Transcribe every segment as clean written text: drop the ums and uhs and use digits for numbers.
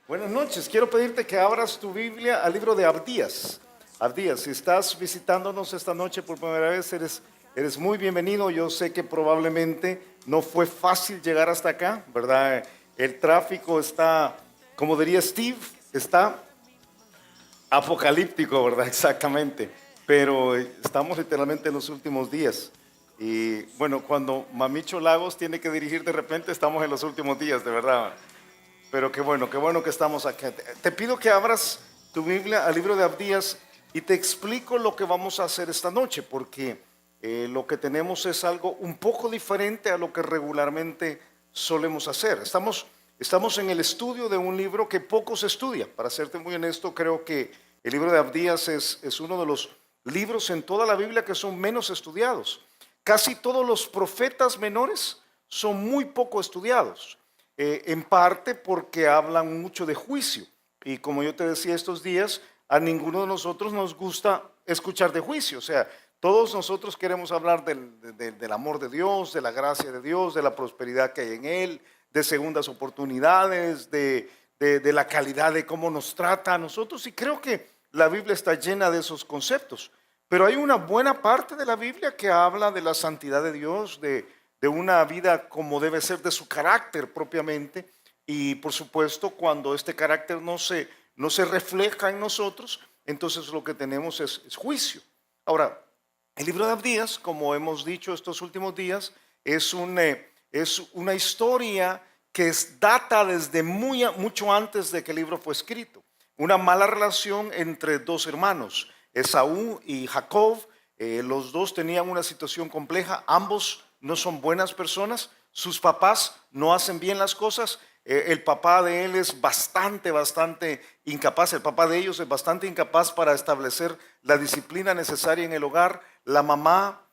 Buenas noches, quiero pedirte que abras tu Biblia al libro de Abdías. Abdías, si estás visitándonos esta noche por primera vez, eres muy bienvenido. Yo sé que probablemente no fue fácil llegar hasta acá, ¿verdad? El tráfico está, como diría Steve, está apocalíptico, ¿verdad? Exactamente. Pero estamos literalmente en los últimos días. Y bueno, cuando Mamicho Lagos tiene que dirigir de repente, estamos en los últimos días, de verdad. Pero qué bueno que estamos aquí. Te pido que abras tu Biblia al libro de Abdías y te explico lo que vamos a hacer esta noche, porque lo que tenemos es algo un poco diferente a lo que regularmente solemos hacer. Estamos en el estudio de un libro que poco se estudia. Para serte muy honesto, creo que el libro de Abdías es uno de los libros en toda la Biblia que son menos estudiados. Casi todos los profetas menores son muy poco estudiados, en parte porque hablan mucho de juicio. Y como yo te decía estos días, a ninguno de nosotros nos gusta escuchar de juicio. O sea, todos nosotros queremos hablar del amor de Dios, de la gracia de Dios, de la prosperidad que hay en Él, de segundas oportunidades, de la calidad de cómo nos trata a nosotros. Y creo que la Biblia está llena de esos conceptos. Pero hay una buena parte de la Biblia que habla de la santidad de Dios, de una vida como debe ser, de su carácter propiamente. Y por supuesto, cuando este carácter no se refleja en nosotros, entonces lo que tenemos es juicio. Ahora, el libro de Abdías, como hemos dicho estos últimos días, es una historia que data desde mucho antes de que el libro fue escrito. Una mala relación entre dos hermanos, Esaú y Jacob. Los dos tenían una situación compleja, ambos no son buenas personas, sus papás no hacen bien las cosas. El papá de él es bastante incapaz, el papá de ellos es bastante incapaz para establecer la disciplina necesaria en el hogar. La mamá,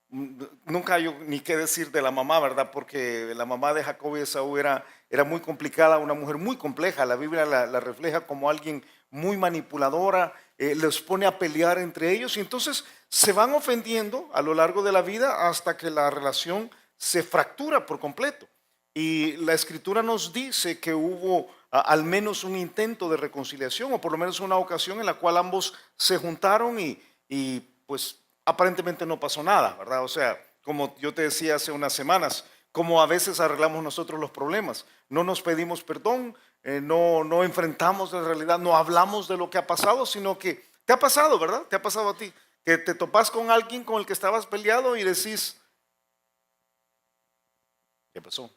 nunca hay ni qué decir de la mamá, ¿verdad? Porque la mamá de Jacob y Esaú era muy complicada, una mujer muy compleja. La Biblia la refleja como alguien muy manipuladora, les pone a pelear entre ellos y entonces se van ofendiendo a lo largo de la vida hasta que la relación se fractura por completo. Y la escritura nos dice que hubo al menos un intento de reconciliación, o por lo menos una ocasión en la cual ambos se juntaron y pues aparentemente no pasó nada, ¿verdad? O sea, como yo te decía hace unas semanas, como a veces arreglamos nosotros los problemas, no nos pedimos perdón, no enfrentamos la realidad, no hablamos de lo que ha pasado, sino que te ha pasado, ¿verdad? Te ha pasado a ti, que te topas con alguien con el que estabas peleado y decís, ¿qué pasó?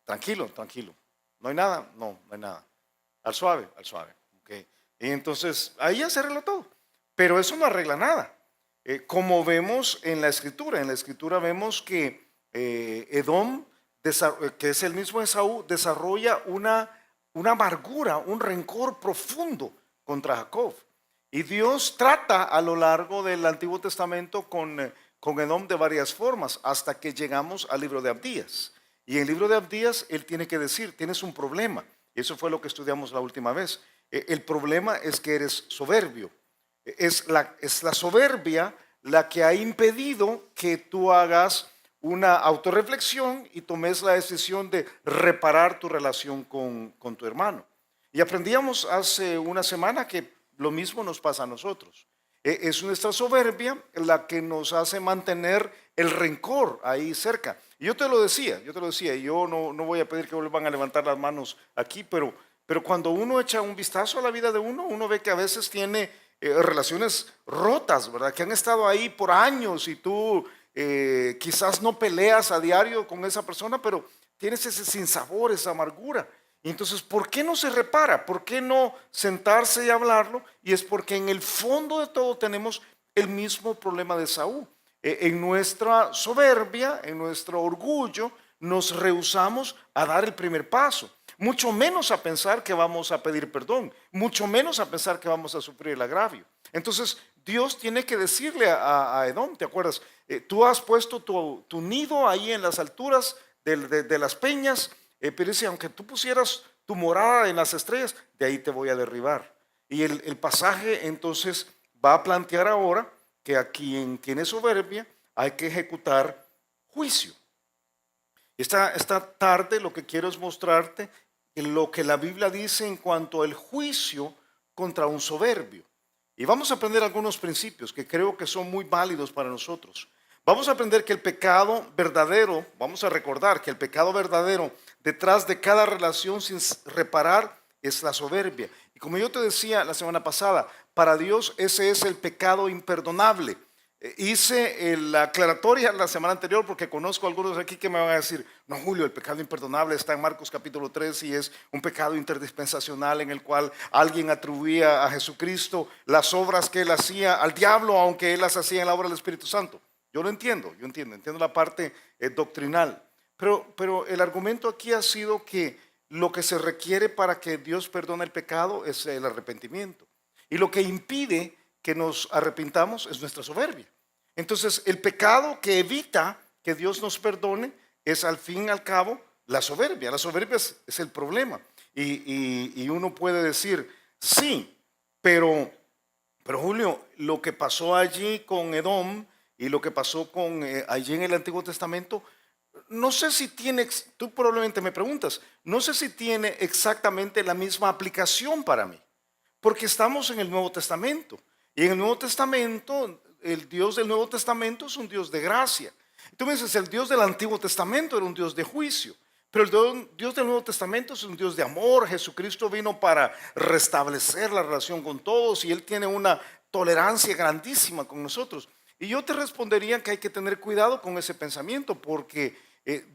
Tranquilo, tranquilo. ¿No hay nada? No hay nada. Al suave, al suave. Okay. Y entonces ahí ya se arregla todo. Pero eso no arregla nada. Como vemos en la escritura vemos que Edom, que es el mismo Esaú, desarrolla una amargura, un rencor profundo contra Jacob. Y Dios trata a lo largo del Antiguo Testamento con Edom de varias formas, hasta que llegamos al libro de Abdías. Y en el libro de Abdías, él tiene que decir, tienes un problema. Y eso fue lo que estudiamos la última vez. El problema es que eres soberbio. Es la soberbia la que ha impedido que tú hagas una autorreflexión y tomes la decisión de reparar tu relación con tu hermano. Y aprendíamos hace una semana que lo mismo nos pasa a nosotros. Es nuestra soberbia la que nos hace mantener el rencor ahí cerca. Y yo no voy a pedir que vuelvan a levantar las manos aquí, pero cuando uno echa un vistazo a la vida de uno ve que a veces tiene relaciones rotas, ¿verdad? Que han estado ahí por años y tú quizás no peleas a diario con esa persona, pero tienes ese sinsabor, esa amargura. Y entonces, ¿por qué no se repara? ¿Por qué no sentarse y hablarlo? Y es porque en el fondo de todo tenemos el mismo problema de Saúl. En nuestra soberbia, en nuestro orgullo, nos rehusamos a dar el primer paso, mucho menos a pensar que vamos a pedir perdón, mucho menos a pensar que vamos a sufrir el agravio. Entonces, Dios tiene que decirle a Edom, ¿te acuerdas? Tú has puesto tu nido ahí en las alturas de las peñas, pero dice, aunque tú pusieras tu morada en las estrellas, de ahí te voy a derribar. Y el pasaje entonces va a plantear ahora que a quien tiene soberbia hay que ejecutar juicio. Esta tarde lo que quiero es mostrarte lo que la Biblia dice en cuanto al juicio contra un soberbio. Y vamos a aprender algunos principios que creo que son muy válidos para nosotros. Vamos a aprender que el pecado verdadero, vamos a recordar que el pecado verdadero detrás de cada relación sin reparar es la soberbia. Y como yo te decía la semana pasada, para Dios ese es el pecado imperdonable. Hice la aclaratoria la semana anterior porque conozco a algunos aquí que me van a decir, no Julio, el pecado imperdonable está en Marcos capítulo 3 y es un pecado interdispensacional en el cual alguien atribuía a Jesucristo las obras que él hacía al diablo, aunque él las hacía en la obra del Espíritu Santo. Yo lo entiendo, entiendo la parte doctrinal, pero el argumento aquí ha sido que lo que se requiere para que Dios perdone el pecado es el arrepentimiento. Y lo que impide que nos arrepintamos es nuestra soberbia. Entonces, el pecado que evita que Dios nos perdone es al fin y al cabo la soberbia. La soberbia es el problema. Y uno puede decir, sí, pero Julio, lo que pasó allí con Edom y lo que pasó allí en el Antiguo Testamento, no sé si tiene, tú probablemente me preguntas, no sé si tiene exactamente la misma aplicación para mí, porque estamos en el Nuevo Testamento. Y en el Nuevo Testamento, el Dios del Nuevo Testamento es un Dios de gracia. Tú me dices, el Dios del Antiguo Testamento era un Dios de juicio, pero el Dios del Nuevo Testamento es un Dios de amor. Jesucristo vino para restablecer la relación con todos y Él tiene una tolerancia grandísima con nosotros. Y yo te respondería que hay que tener cuidado con ese pensamiento porque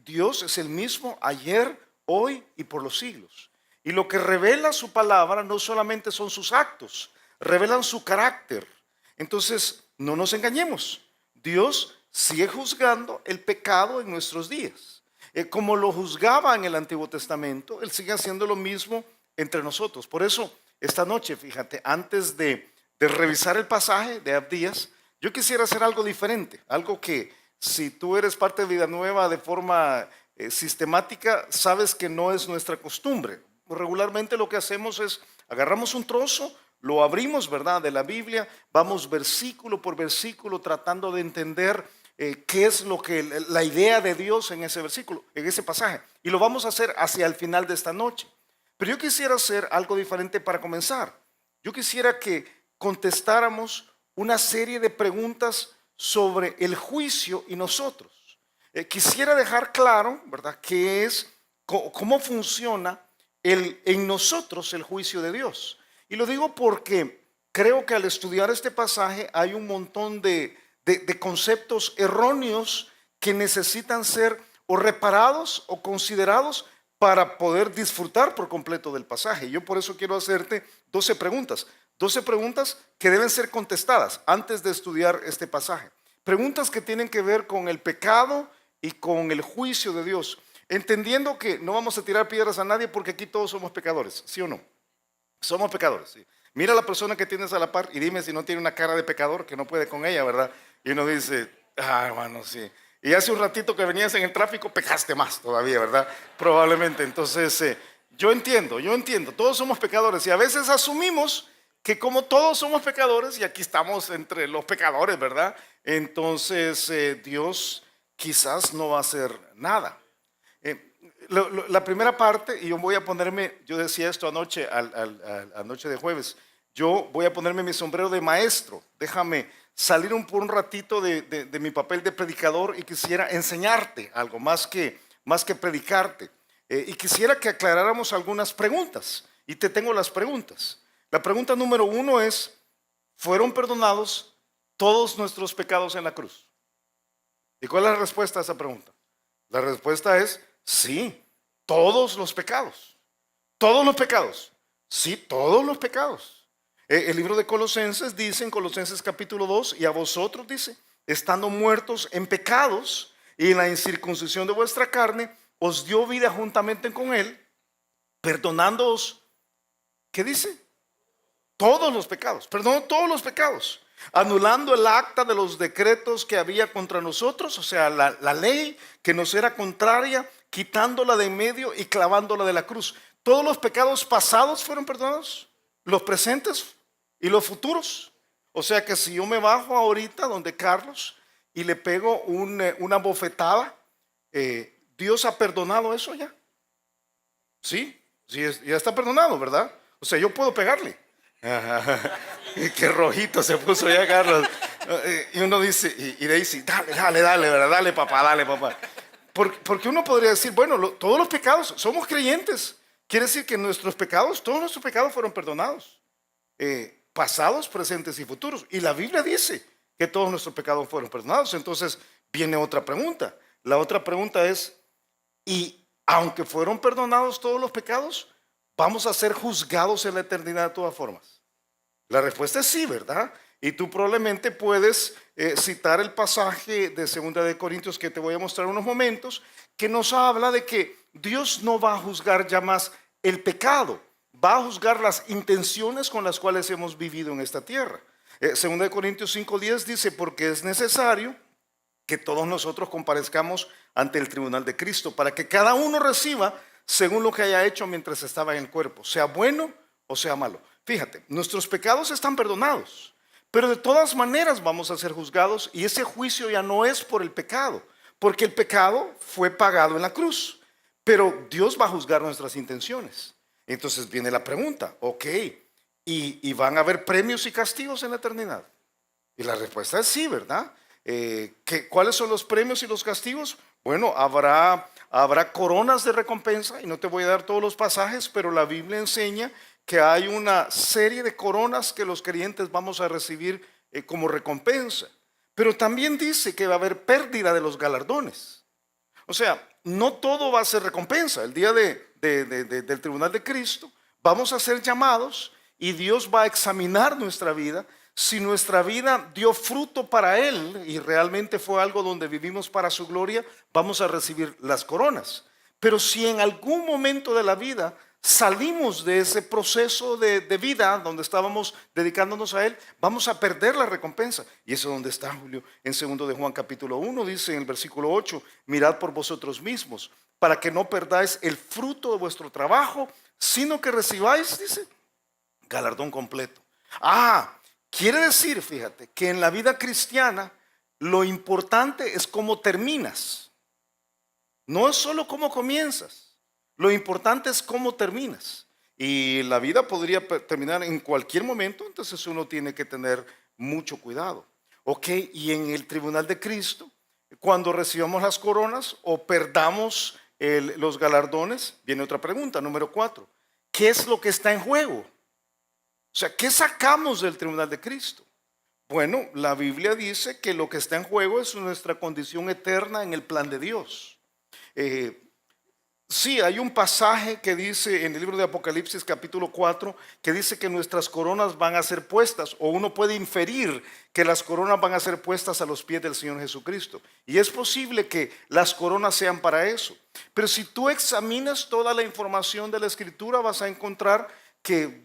Dios es el mismo ayer, hoy y por los siglos. Y lo que revela su palabra no solamente son sus actos, revelan su carácter. Entonces, no nos engañemos. Dios sigue juzgando el pecado en nuestros días. Como lo juzgaba en el Antiguo Testamento, Él sigue haciendo lo mismo entre nosotros. Por eso, esta noche, fíjate, antes de revisar el pasaje de Abdías, yo quisiera hacer algo diferente, algo que si tú eres parte de Vida Nueva de forma sistemática, sabes que no es nuestra costumbre. Regularmente lo que hacemos es agarramos un trozo, lo abrimos, ¿verdad?, de la Biblia, vamos versículo por versículo tratando de entender qué es lo que la idea de Dios en ese versículo, en ese pasaje, y lo vamos a hacer hacia el final de esta noche. Pero yo quisiera hacer algo diferente para comenzar. Yo quisiera que contestáramos una serie de preguntas sobre el juicio y nosotros. Quisiera dejar claro, ¿verdad?, qué es, cómo funciona en nosotros el juicio de Dios. Y lo digo porque creo que al estudiar este pasaje hay un montón de conceptos erróneos que necesitan ser o reparados o considerados para poder disfrutar por completo del pasaje. Yo por eso quiero hacerte 12 preguntas. 12 preguntas que deben ser contestadas antes de estudiar este pasaje. Preguntas que tienen que ver con el pecado y con el juicio de Dios. Entendiendo que no vamos a tirar piedras a nadie porque aquí todos somos pecadores, ¿sí o no? Somos pecadores, sí. Mira a la persona que tienes a la par y dime si no tiene una cara de pecador que no puede con ella, ¿verdad? Y uno dice, hermano, sí. Y hace un ratito que venías en el tráfico, pecaste más todavía, ¿verdad? Probablemente. Entonces, yo entiendo, todos somos pecadores y a veces asumimos que como todos somos pecadores, y aquí estamos entre los pecadores, ¿verdad? Entonces Dios quizás no va a hacer nada. La primera parte, y yo voy a ponerme, yo decía esto anoche, anoche de jueves, yo voy a ponerme mi sombrero de maestro. Déjame salir por un ratito de mi papel de predicador y quisiera enseñarte algo más que predicarte. Y quisiera que aclaráramos algunas preguntas. Y te tengo las preguntas. La pregunta número 1 es, ¿fueron perdonados todos nuestros pecados en la cruz? ¿Y cuál es la respuesta a esa pregunta? La respuesta es, sí, todos los pecados. Todos los pecados. Sí, todos los pecados. El libro de Colosenses dice en Colosenses capítulo 2, y a vosotros dice, estando muertos en pecados y en la incircuncisión de vuestra carne, os dio vida juntamente con él, perdonándoos, ¿qué dice? Todos los pecados, perdonó todos los pecados, anulando el acta de los decretos que había contra nosotros, o sea, la ley que nos era contraria, quitándola de en medio y clavándola de la cruz. Todos los pecados pasados fueron perdonados, los presentes y los futuros. O sea que si yo me bajo ahorita donde Carlos y le pego una bofetada, Dios ha perdonado eso ya. ¿Sí? Sí, ya está perdonado, ¿verdad? O sea, yo puedo pegarle. Ajá. Qué rojito se puso ya Carlos. Y uno dice, y le dice, dale, ¿verdad? Dale, papá. Porque uno podría decir, bueno, todos los pecados, somos creyentes. Quiere decir que todos nuestros pecados fueron perdonados. Pasados, presentes y futuros. Y la Biblia dice que todos nuestros pecados fueron perdonados. Entonces viene otra pregunta. La otra pregunta es, y aunque fueron perdonados todos los pecados, ¿vamos a ser juzgados en la eternidad de todas formas? La respuesta es sí, ¿verdad? Y tú probablemente puedes citar el pasaje de 2 Corintios que te voy a mostrar en unos momentos, que nos habla de que Dios no va a juzgar ya más el pecado, va a juzgar las intenciones con las cuales hemos vivido en esta tierra. 2 Corintios 5:10 dice, porque es necesario que todos nosotros comparezcamos ante el tribunal de Cristo, para que cada uno reciba según lo que haya hecho mientras estaba en el cuerpo, sea bueno o sea malo. Fíjate, nuestros pecados están perdonados, pero de todas maneras vamos a ser juzgados, y ese juicio ya no es por el pecado, porque el pecado fue pagado en la cruz, pero Dios va a juzgar nuestras intenciones. Entonces viene la pregunta, ok, ¿y van a haber premios y castigos en la eternidad? Y la respuesta es sí, ¿verdad? ¿Cuáles son los premios y los castigos? Bueno, habrá coronas de recompensa, y no te voy a dar todos los pasajes, pero la Biblia enseña que hay una serie de coronas que los creyentes vamos a recibir como recompensa. Pero también dice que va a haber pérdida de los galardones. O sea, no todo va a ser recompensa. El día del tribunal de Cristo vamos a ser llamados, y Dios va a examinar nuestra vida. Si nuestra vida dio fruto para Él y realmente fue algo donde vivimos para su gloria, vamos a recibir las coronas. Pero si en algún momento de la vida salimos de ese proceso de vida donde estábamos dedicándonos a Él, vamos a perder la recompensa. Y eso es donde está Julio. En 2 Juan capítulo 1 dice en el versículo 8, mirad por vosotros mismos, para que no perdáis el fruto de vuestro trabajo, sino que recibáis, dice, galardón completo. Quiere decir, fíjate, que en la vida cristiana lo importante es cómo terminas. No es solo cómo comienzas. Lo importante es cómo terminas. Y la vida podría terminar en cualquier momento, entonces uno tiene que tener mucho cuidado. Ok, y en el tribunal de Cristo, cuando recibamos las coronas o perdamos los galardones, viene otra pregunta, número 4. ¿Qué es lo que está en juego? O sea, ¿qué sacamos del tribunal de Cristo? Bueno, la Biblia dice que lo que está en juego es nuestra condición eterna en el plan de Dios. Sí, hay un pasaje que dice en el libro de Apocalipsis capítulo 4, que dice que nuestras coronas van a ser puestas, o uno puede inferir que las coronas van a ser puestas a los pies del Señor Jesucristo. Y es posible que las coronas sean para eso. Pero si tú examinas toda la información de la Escritura, vas a encontrar que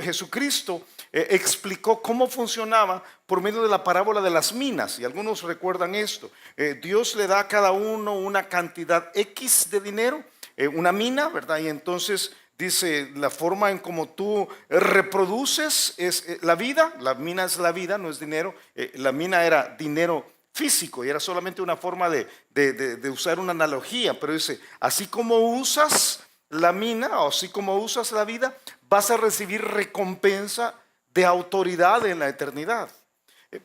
Jesucristo explicó cómo funcionaba por medio de la parábola de las minas, y algunos recuerdan esto. Dios le da a cada uno una cantidad X de dinero, una mina, ¿verdad? Y entonces dice, la forma en cómo tú reproduces es la vida. La mina es la vida, no es dinero. La mina era dinero físico y era solamente una forma de usar una analogía, pero dice, así como usas la mina, o así como usas la vida, vas a recibir recompensa de autoridad en la eternidad.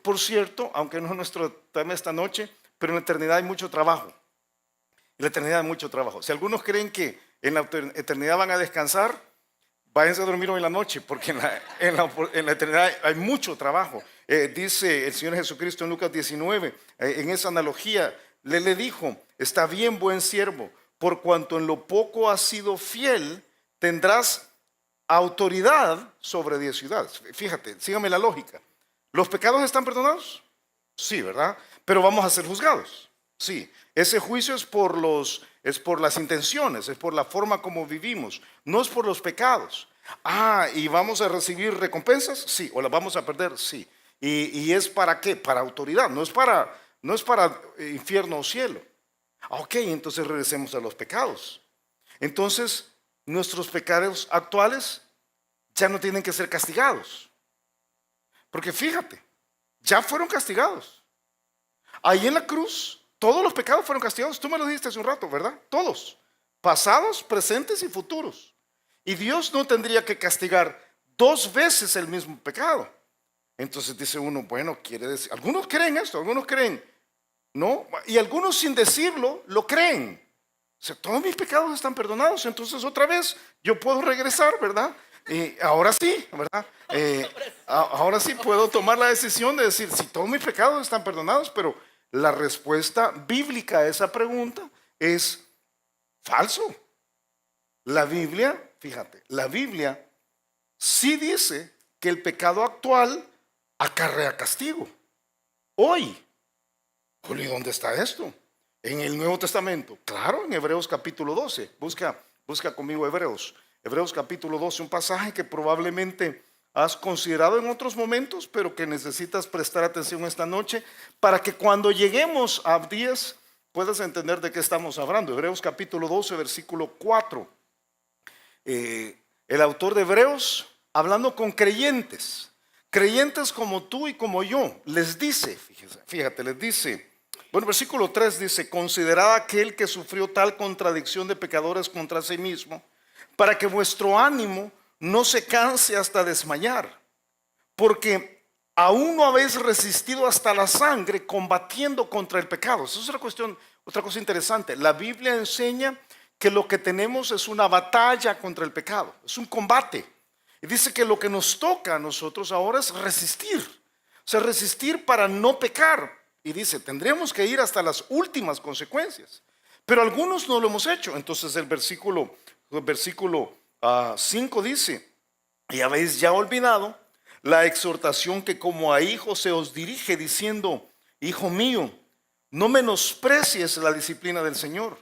Por cierto, aunque no es nuestro tema esta noche, pero en la eternidad hay mucho trabajo. En la eternidad hay mucho trabajo. Si algunos creen que en la eternidad van a descansar, váyanse a dormir hoy en la noche, porque en la eternidad hay mucho trabajo. Dice el Señor Jesucristo en Lucas 19, en esa analogía, le dijo, está bien, buen siervo, por cuanto en lo poco has sido fiel, tendrás autoridad sobre 10 ciudades. Fíjate, sígame la lógica. ¿Los pecados están perdonados? Sí, ¿verdad? Pero vamos a ser juzgados. Sí, ese juicio es por las intenciones, es por la forma como vivimos, no es por los pecados. ¿Y vamos a recibir recompensas? Sí. ¿O las vamos a perder? Sí. ¿Y es para qué? Para autoridad, no es para infierno o cielo. Ok, entonces regresemos a los pecados. Entonces, nuestros pecados actuales ya no tienen que ser castigados. Porque fíjate, ya fueron castigados. Ahí en la cruz, todos los pecados fueron castigados. Tú me lo dijiste hace un rato, ¿verdad? Todos. pasados, presentes y futuros. Y Dios no tendría que castigar 2 veces el mismo pecado. Entonces dice uno, bueno, quiere decir, algunos creen esto, algunos creen, no, y algunos sin decirlo lo creen. O sea, todos mis pecados están perdonados, entonces otra vez yo puedo regresar, ¿verdad? Ahora sí, ¿verdad? Ahora sí puedo tomar la decisión de decir, si todos mis pecados están perdonados, pero la respuesta bíblica a esa pregunta es falso. La Biblia, fíjate, la Biblia sí dice que el pecado actual acarrea castigo. Hoy, Julio, ¿y dónde está esto? En el Nuevo Testamento. Claro, en Hebreos capítulo 12. Busca conmigo Hebreos. Hebreos capítulo 12, un pasaje que probablemente has considerado en otros momentos, pero que necesitas prestar atención esta noche para que cuando lleguemos a Abdías puedas entender de qué estamos hablando. Hebreos capítulo 12, versículo 4. El autor de Hebreos, hablando con creyentes como tú y como yo, les dice, fíjate, les dice, bueno, versículo 3 dice, considerad aquel que sufrió tal contradicción de pecadores contra sí mismo, para que vuestro ánimo no se canse hasta desmayar, porque aún no habéis resistido hasta la sangre combatiendo contra el pecado. Eso es otra cosa interesante. La Biblia enseña que lo que tenemos es una batalla contra el pecado, es un combate. Y dice que lo que nos toca a nosotros ahora es resistir, o sea, resistir para no pecar. Y dice, tendremos que ir hasta las últimas consecuencias, pero algunos no lo hemos hecho. Entonces el versículo 5 dice, y habéis ya olvidado la exhortación que como a hijos se os dirige, diciendo, hijo mío, no menosprecies la disciplina del Señor,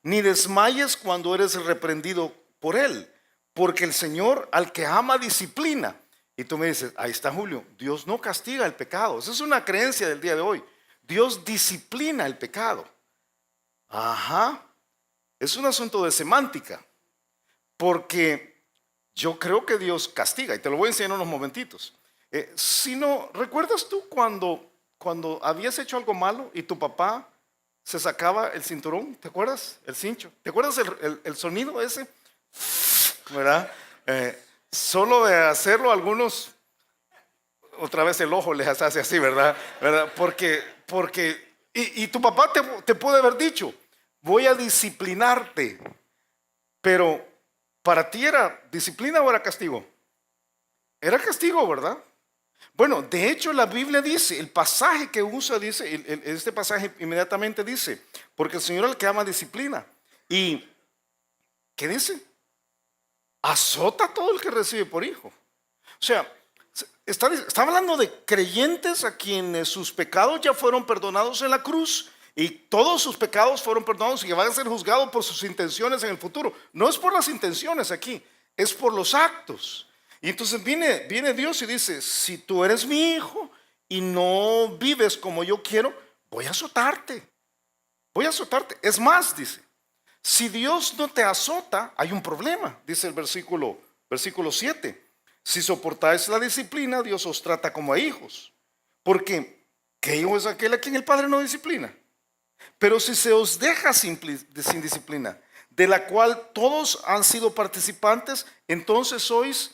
ni desmayes cuando eres reprendido por Él, porque el Señor al que ama disciplina. Y tú me dices, ahí está Julio, Dios no castiga el pecado. Esa es una creencia del día de hoy. Dios disciplina el pecado. Ajá, es un asunto de semántica, porque yo creo que Dios castiga, y te lo voy a enseñar en unos momentitos. Si no, ¿recuerdas tú cuando habías hecho algo malo y tu papá se sacaba el cinturón? ¿Te acuerdas? El cincho. ¿Te acuerdas el sonido ese? ¿Verdad? Solo de hacerlo algunos, otra vez el ojo les hace así, ¿verdad? Porque y tu papá te puede haber dicho, voy a disciplinarte, pero ¿para ti era disciplina o era castigo? Era castigo, ¿verdad? Bueno, de hecho la Biblia dice, el pasaje que usa dice, este pasaje inmediatamente dice, porque el Señor es el que ama disciplina. ¿Y qué dice? Azota a todo el que recibe por hijo. O sea, está hablando de creyentes a quienes sus pecados ya fueron perdonados en la cruz y todos sus pecados fueron perdonados y que van a ser juzgados por sus intenciones en el futuro. No es por las intenciones aquí, es por los actos. Y entonces viene Dios y dice, si tú eres mi hijo y no vives como yo quiero, voy a azotarte. Voy a azotarte. Es más, dice, si Dios no te azota, hay un problema, dice el versículo 7. Si soportáis la disciplina, Dios os trata como a hijos. Porque, ¿qué hijo es aquel a quien el Padre no disciplina? Pero si se os deja sin disciplina, de la cual todos han sido participantes, entonces sois,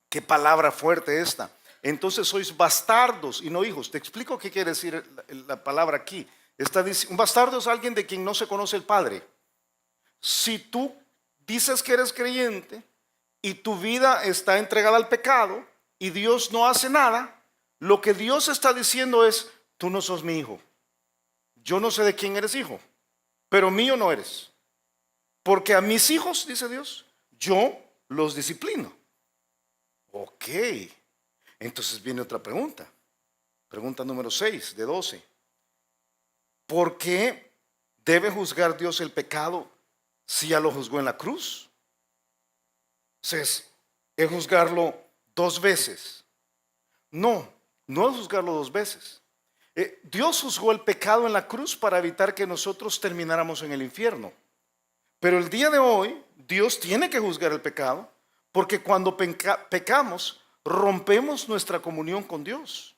qué palabra fuerte esta, entonces sois bastardos y no hijos. Te explico qué quiere decir la palabra aquí. Un bastardo es alguien de quien no se conoce el Padre. Si tú dices que eres creyente y tu vida está entregada al pecado y Dios no hace nada, lo que Dios está diciendo es, tú no sos mi hijo. Yo no sé de quién eres hijo, pero mío no eres. Porque a mis hijos, dice Dios, yo los disciplino. Ok, entonces viene otra pregunta. Pregunta número 6 de 12. ¿Por qué debe juzgar Dios el pecado si ya lo juzgó en la cruz? Entonces, ¿es juzgarlo 2 veces? No, no es juzgarlo 2 veces. Dios juzgó el pecado en la cruz para evitar que nosotros termináramos en el infierno. Pero el día de hoy, Dios tiene que juzgar el pecado, porque cuando pecamos, rompemos nuestra comunión con Dios.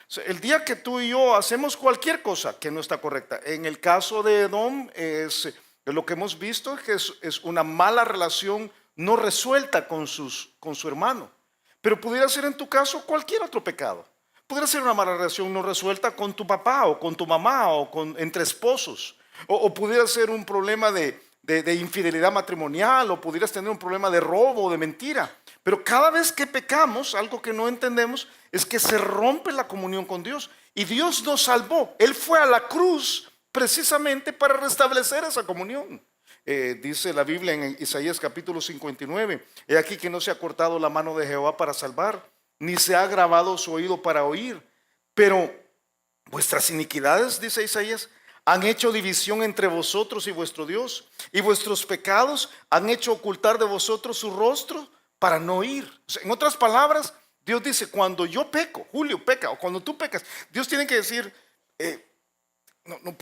O sea, el día que tú y yo hacemos cualquier cosa que no está correcta, en el caso de Edom es que lo que hemos visto es que es una mala relación no resuelta con su hermano. Pero pudiera ser en tu caso cualquier otro pecado. Pudiera ser una mala relación no resuelta con tu papá o con tu mamá o entre esposos. O pudiera ser un problema de infidelidad matrimonial, o pudieras tener un problema de robo o de mentira. Pero cada vez que pecamos, algo que no entendemos es que se rompe la comunión con Dios. Y Dios nos salvó. Él fue a la cruz precisamente para restablecer esa comunión. Dice la Biblia en Isaías capítulo 59, he aquí que no se ha cortado la mano de Jehová para salvar, ni se ha agravado su oído para oír. Pero vuestras iniquidades, dice Isaías, han hecho división entre vosotros y vuestro Dios, y vuestros pecados han hecho ocultar de vosotros su rostro para no oír. O sea, en otras palabras, Dios dice, cuando yo peco, Julio peca, o cuando tú pecas, Dios tiene que decir,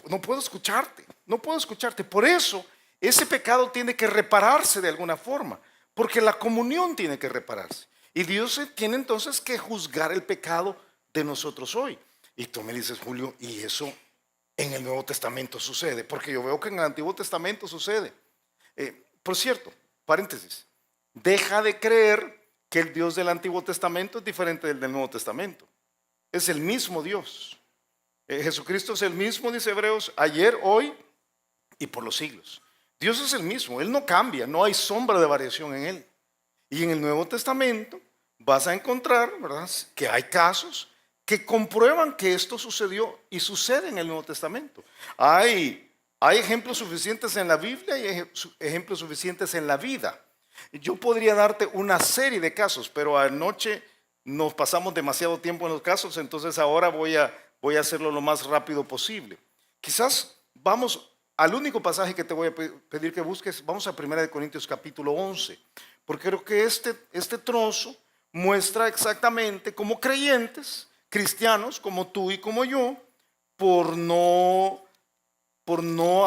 no puedo escucharte, no puedo escucharte. Por eso, ese pecado tiene que repararse de alguna forma, porque la comunión tiene que repararse. Y Dios tiene entonces que juzgar el pecado de nosotros hoy. Y tú me dices, Julio, ¿y eso en el Nuevo Testamento sucede? Porque yo veo que en el Antiguo Testamento sucede. Por cierto, paréntesis, deja de creer que el Dios del Antiguo Testamento es diferente del Nuevo Testamento. Es el mismo Dios. Jesucristo es el mismo, dice Hebreos, ayer, hoy y por los siglos. Dios es el mismo, Él no cambia, no hay sombra de variación en Él. Y en el Nuevo Testamento vas a encontrar, ¿verdad?, que hay casos que comprueban que esto sucedió y sucede en el Nuevo Testamento. Hay ejemplos suficientes en la Biblia y ejemplos suficientes en la vida. Yo podría darte una serie de casos, pero anoche nos pasamos demasiado tiempo en los casos, entonces ahora voy a hacerlo lo más rápido posible. Quizás vamos al único pasaje que te voy a pedir que busques. Vamos a 1 Corintios capítulo 11, porque creo que este trozo muestra exactamente cómo creyentes, cristianos como tú y como yo, por no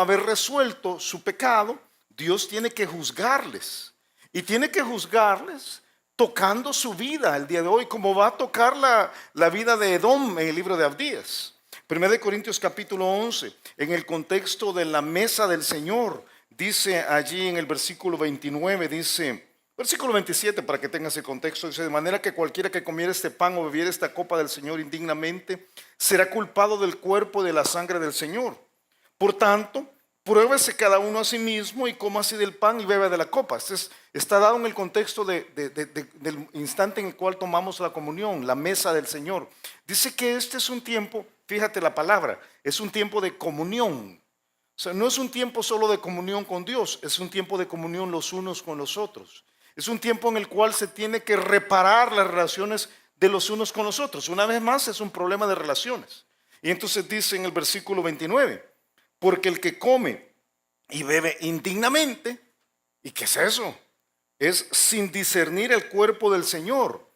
haber resuelto su pecado, Dios tiene que juzgarles. Y tiene que juzgarles tocando su vida el día de hoy, como va a tocar la vida de Edom en el libro de Abdías. 1 Corintios capítulo 11, en el contexto de la mesa del Señor, dice allí en el versículo 29, dice, versículo 27 para que tengas el contexto, dice, de manera que cualquiera que comiera este pan o bebiera esta copa del Señor indignamente, será culpado del cuerpo y de la sangre del Señor. Por tanto, pruébese cada uno a sí mismo y coma así del pan y beba de la copa. Está dado en el contexto del instante en el cual tomamos la comunión, la mesa del Señor. Dice que este es un tiempo, fíjate la palabra, es un tiempo de comunión. O sea, no es un tiempo solo de comunión con Dios, es un tiempo de comunión los unos con los otros. Es un tiempo en el cual se tiene que reparar las relaciones de los unos con los otros. Una vez más, es un problema de relaciones. Y entonces dice en el versículo 29, porque el que come y bebe indignamente, ¿y qué es eso? Es sin discernir el cuerpo del Señor.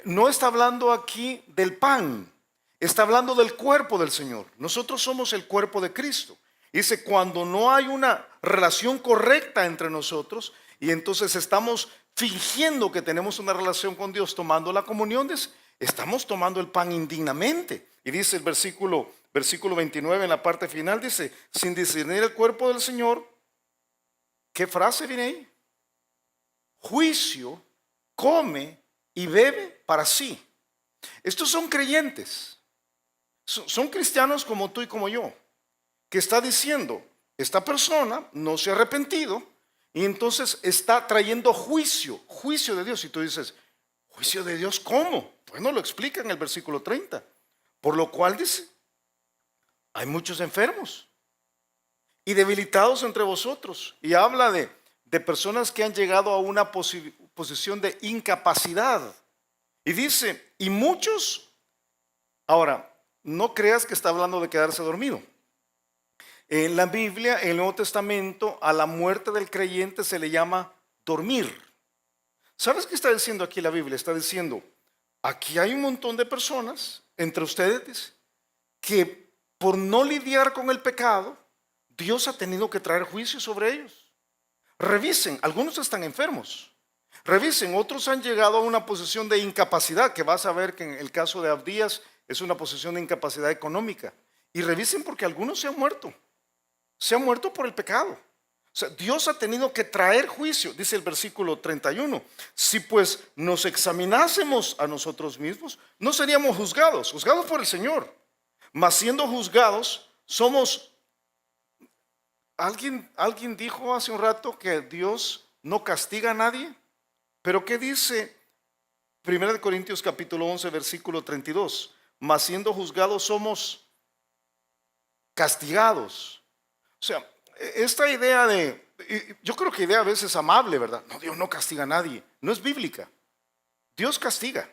No está hablando aquí del pan, está hablando del cuerpo del Señor. Nosotros somos el cuerpo de Cristo. Dice, cuando no hay una relación correcta entre nosotros y entonces estamos fingiendo que tenemos una relación con Dios tomando la comunión, estamos tomando el pan indignamente. Y dice el versículo 29 en la parte final, dice, sin discernir el cuerpo del Señor. ¿Qué frase viene ahí? Juicio, come y bebe para sí. Estos son creyentes, son cristianos como tú y como yo, que está diciendo, esta persona no se ha arrepentido y entonces está trayendo juicio de Dios. Y tú dices, ¿juicio de Dios cómo? Bueno, lo explica en el versículo 30. Por lo cual dice, hay muchos enfermos y debilitados entre vosotros. Y habla de personas que han llegado a una posición de incapacidad. Y dice, y muchos, ahora, no creas que está hablando de quedarse dormido. En la Biblia, en el Nuevo Testamento, a la muerte del creyente se le llama dormir. ¿Sabes qué está diciendo aquí la Biblia? Está diciendo, aquí hay un montón de personas, entre ustedes, que por no lidiar con el pecado, Dios ha tenido que traer juicio sobre ellos. Revisen, algunos están enfermos. Revisen, otros han llegado a una posición de incapacidad, que vas a ver que en el caso de Abdías es una posición de incapacidad económica. Y revisen porque algunos se han muerto. Se han muerto por el pecado. O sea, Dios ha tenido que traer juicio, dice el versículo 31. Si pues nos examinásemos a nosotros mismos, no seríamos juzgados por el Señor. Mas siendo juzgados, somos... Alguien dijo hace un rato que Dios no castiga a nadie. Pero ¿qué dice 1 Corintios capítulo 11, versículo 32? Mas siendo juzgados somos castigados. O sea, esta idea yo creo que idea a veces amable, ¿verdad? No, Dios no castiga a nadie. No es bíblica. Dios castiga.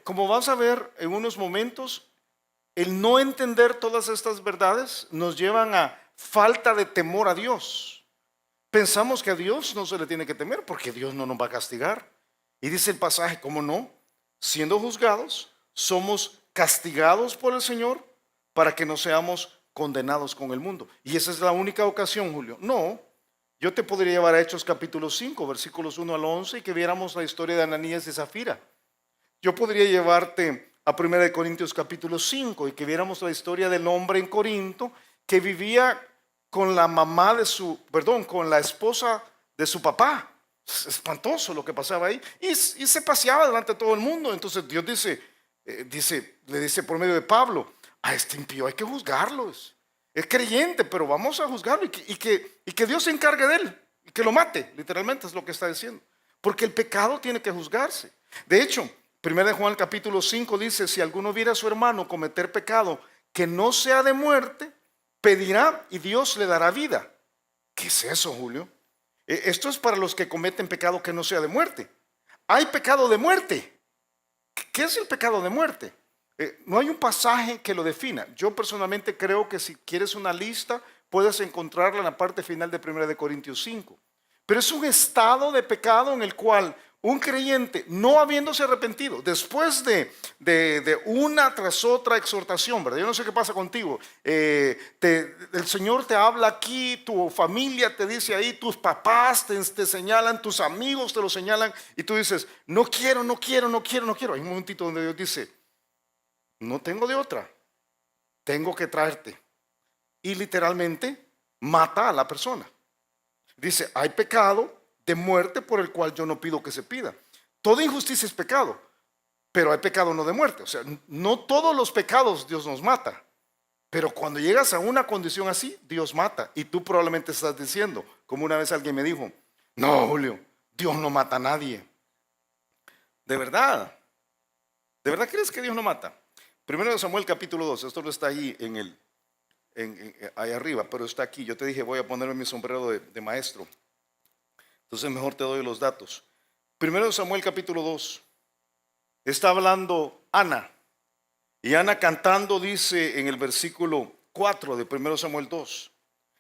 Como vas a ver en unos momentos, el no entender todas estas verdades nos llevan a falta de temor a Dios. Pensamos que a Dios no se le tiene que temer porque Dios no nos va a castigar. Y dice el pasaje, ¿cómo no? Siendo juzgados, somos castigados por el Señor para que no seamos condenados con el mundo. Y esa es la única ocasión, Julio. No, yo te podría llevar a Hechos capítulo 5, versículos 1 al 11 y que viéramos la historia de Ananías y Zafira. Yo podría llevarte a 1 Corintios capítulo 5 y que viéramos la historia del hombre en Corinto que vivía con la mamá con la esposa de su papá. Es espantoso lo que pasaba ahí. Y se paseaba delante de todo el mundo. Entonces Dios le dice por medio de Pablo, a este impío hay que juzgarlo. Es creyente, pero vamos a juzgarlo y que Dios se encargue de él y que lo mate. Literalmente es lo que está diciendo. Porque el pecado tiene que juzgarse. De hecho, 1 Juan capítulo 5 dice, si alguno viera a su hermano cometer pecado que no sea de muerte, pedirá y Dios le dará vida. ¿Qué es eso, Julio? Esto es para los que cometen pecado que no sea de muerte. Hay pecado de muerte. ¿Qué es el pecado de muerte? No hay un pasaje que lo defina. Yo personalmente creo que si quieres una lista, puedes encontrarla en la parte final de 1 Corintios 5. Pero es un estado de pecado en el cual un creyente, no habiéndose arrepentido, después de una tras otra exhortación, ¿verdad? Yo no sé qué pasa contigo. El Señor te habla aquí, tu familia te dice ahí, tus papás te señalan, tus amigos te lo señalan, y tú dices, no quiero. Hay un momentito donde Dios dice, no tengo de otra, tengo que traerte. Y literalmente mata a la persona. Dice, hay pecado de muerte por el cual yo no pido que se pida. Toda injusticia es pecado, pero hay pecado no de muerte. O sea, no todos los pecados Dios nos mata, pero cuando llegas a una condición así, Dios mata. Y tú probablemente estás diciendo, como una vez alguien me dijo, no, Julio, Dios no mata a nadie. ¿De verdad crees que Dios no mata? 1 Samuel capítulo 2, esto no está ahí ahí arriba, pero está aquí. Yo te dije, voy a ponerme mi sombrero de maestro. Entonces mejor te doy los datos. 1 Samuel capítulo 2. Está hablando Ana. Y Ana cantando dice en el versículo 4 de 1 Samuel 2.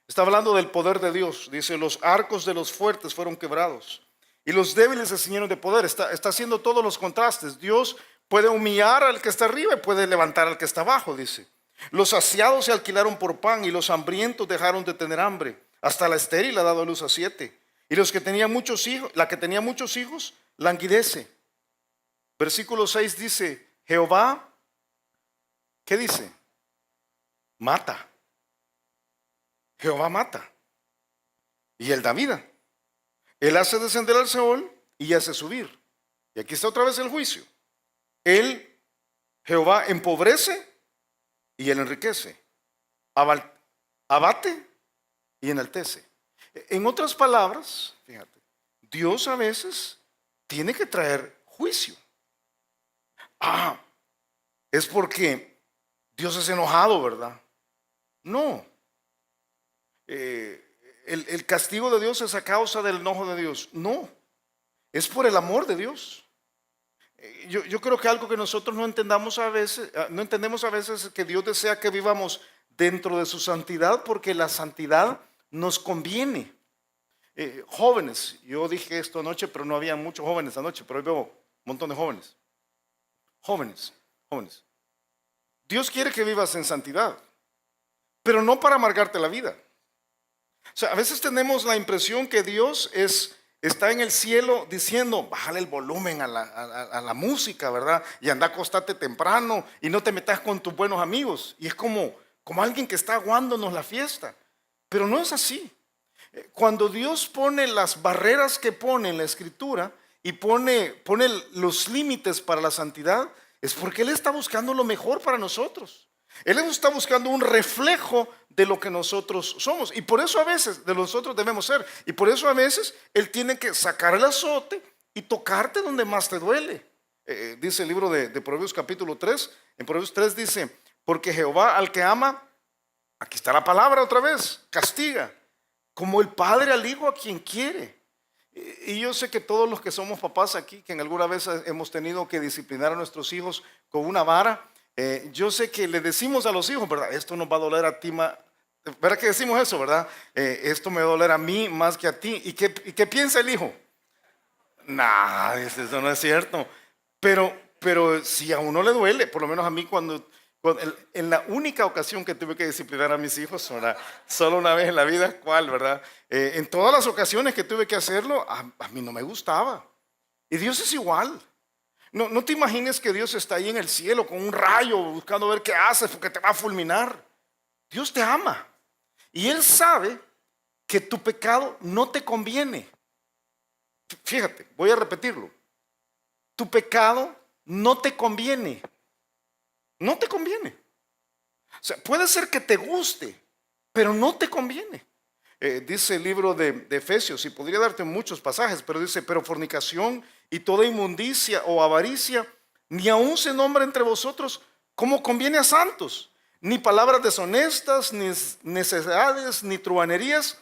Está hablando del poder de Dios. Dice, los arcos de los fuertes fueron quebrados y los débiles se ciñeron de poder. Está haciendo todos los contrastes. Dios puede humillar al que está arriba y puede levantar al que está abajo, dice. Los saciados se alquilaron por pan y los hambrientos dejaron de tener hambre. Hasta la estéril ha dado luz a 7. Y la que tenía muchos hijos, languidece. Versículo 6 dice, Jehová, ¿qué dice? Mata. Jehová mata. Y él da vida. Él hace descender al Seol y hace subir. Y aquí está otra vez el juicio. Jehová empobrece y él enriquece. Abate y enaltece. En otras palabras, fíjate, Dios a veces tiene que traer juicio. Es porque Dios es enojado, ¿verdad? No. El castigo de Dios es a causa del enojo de Dios. No. Es por el amor de Dios. Yo creo que algo que nosotros no entendemos a veces es que Dios desea que vivamos dentro de su santidad porque la santidad nos conviene. Jóvenes, yo dije esto anoche, pero no había muchos jóvenes anoche, pero hoy veo un montón de jóvenes. Jóvenes. Dios quiere que vivas en santidad, pero no para amargarte la vida. O sea, a veces tenemos la impresión que Dios está en el cielo diciendo, bájale el volumen a la música, ¿verdad? Y anda a acostarte temprano y no te metas con tus buenos amigos. Y es como alguien que está aguándonos la fiesta. Pero no es así. Cuando Dios pone las barreras que pone en la Escritura y pone los límites para la santidad, es porque Él está buscando lo mejor para nosotros. Él está buscando un reflejo de lo que nosotros somos. Y por eso a veces de nosotros debemos ser. Y por eso a veces Él tiene que sacar el azote y tocarte donde más te duele. Dice el libro de Proverbios capítulo 3. En Proverbios 3 dice, porque Jehová al que ama, aquí está la palabra otra vez, castiga, como el padre al hijo a quien quiere. Y yo sé que todos los que somos papás aquí, que en alguna vez hemos tenido que disciplinar a nuestros hijos con una vara, yo sé que le decimos a los hijos, ¿verdad? Esto nos va a doler a ti más. ¿Verdad que decimos eso, verdad? Esto me va a doler a mí más que a ti. ¿Y qué piensa el hijo? Nah, eso no es cierto. Pero si a uno le duele, por lo menos a mí en la única ocasión que tuve que disciplinar a mis hijos, ¿verdad? Solo una vez en la vida, ¿cuál, verdad? En todas las ocasiones que tuve que hacerlo, a mí no me gustaba. Y Dios es igual. No te imagines que Dios está ahí en el cielo con un rayo buscando ver qué haces porque te va a fulminar. Dios te ama. Y Él sabe que tu pecado no te conviene. Fíjate, voy a repetirlo. Tu pecado no te conviene. No te conviene. O sea, puede ser que te guste, pero no te conviene. Dice el libro de Efesios, y podría darte muchos pasajes, pero dice, pero fornicación y toda inmundicia o avaricia, ni aun se nombra entre vosotros como conviene a santos, ni palabras deshonestas, ni necedades, ni truhanerías.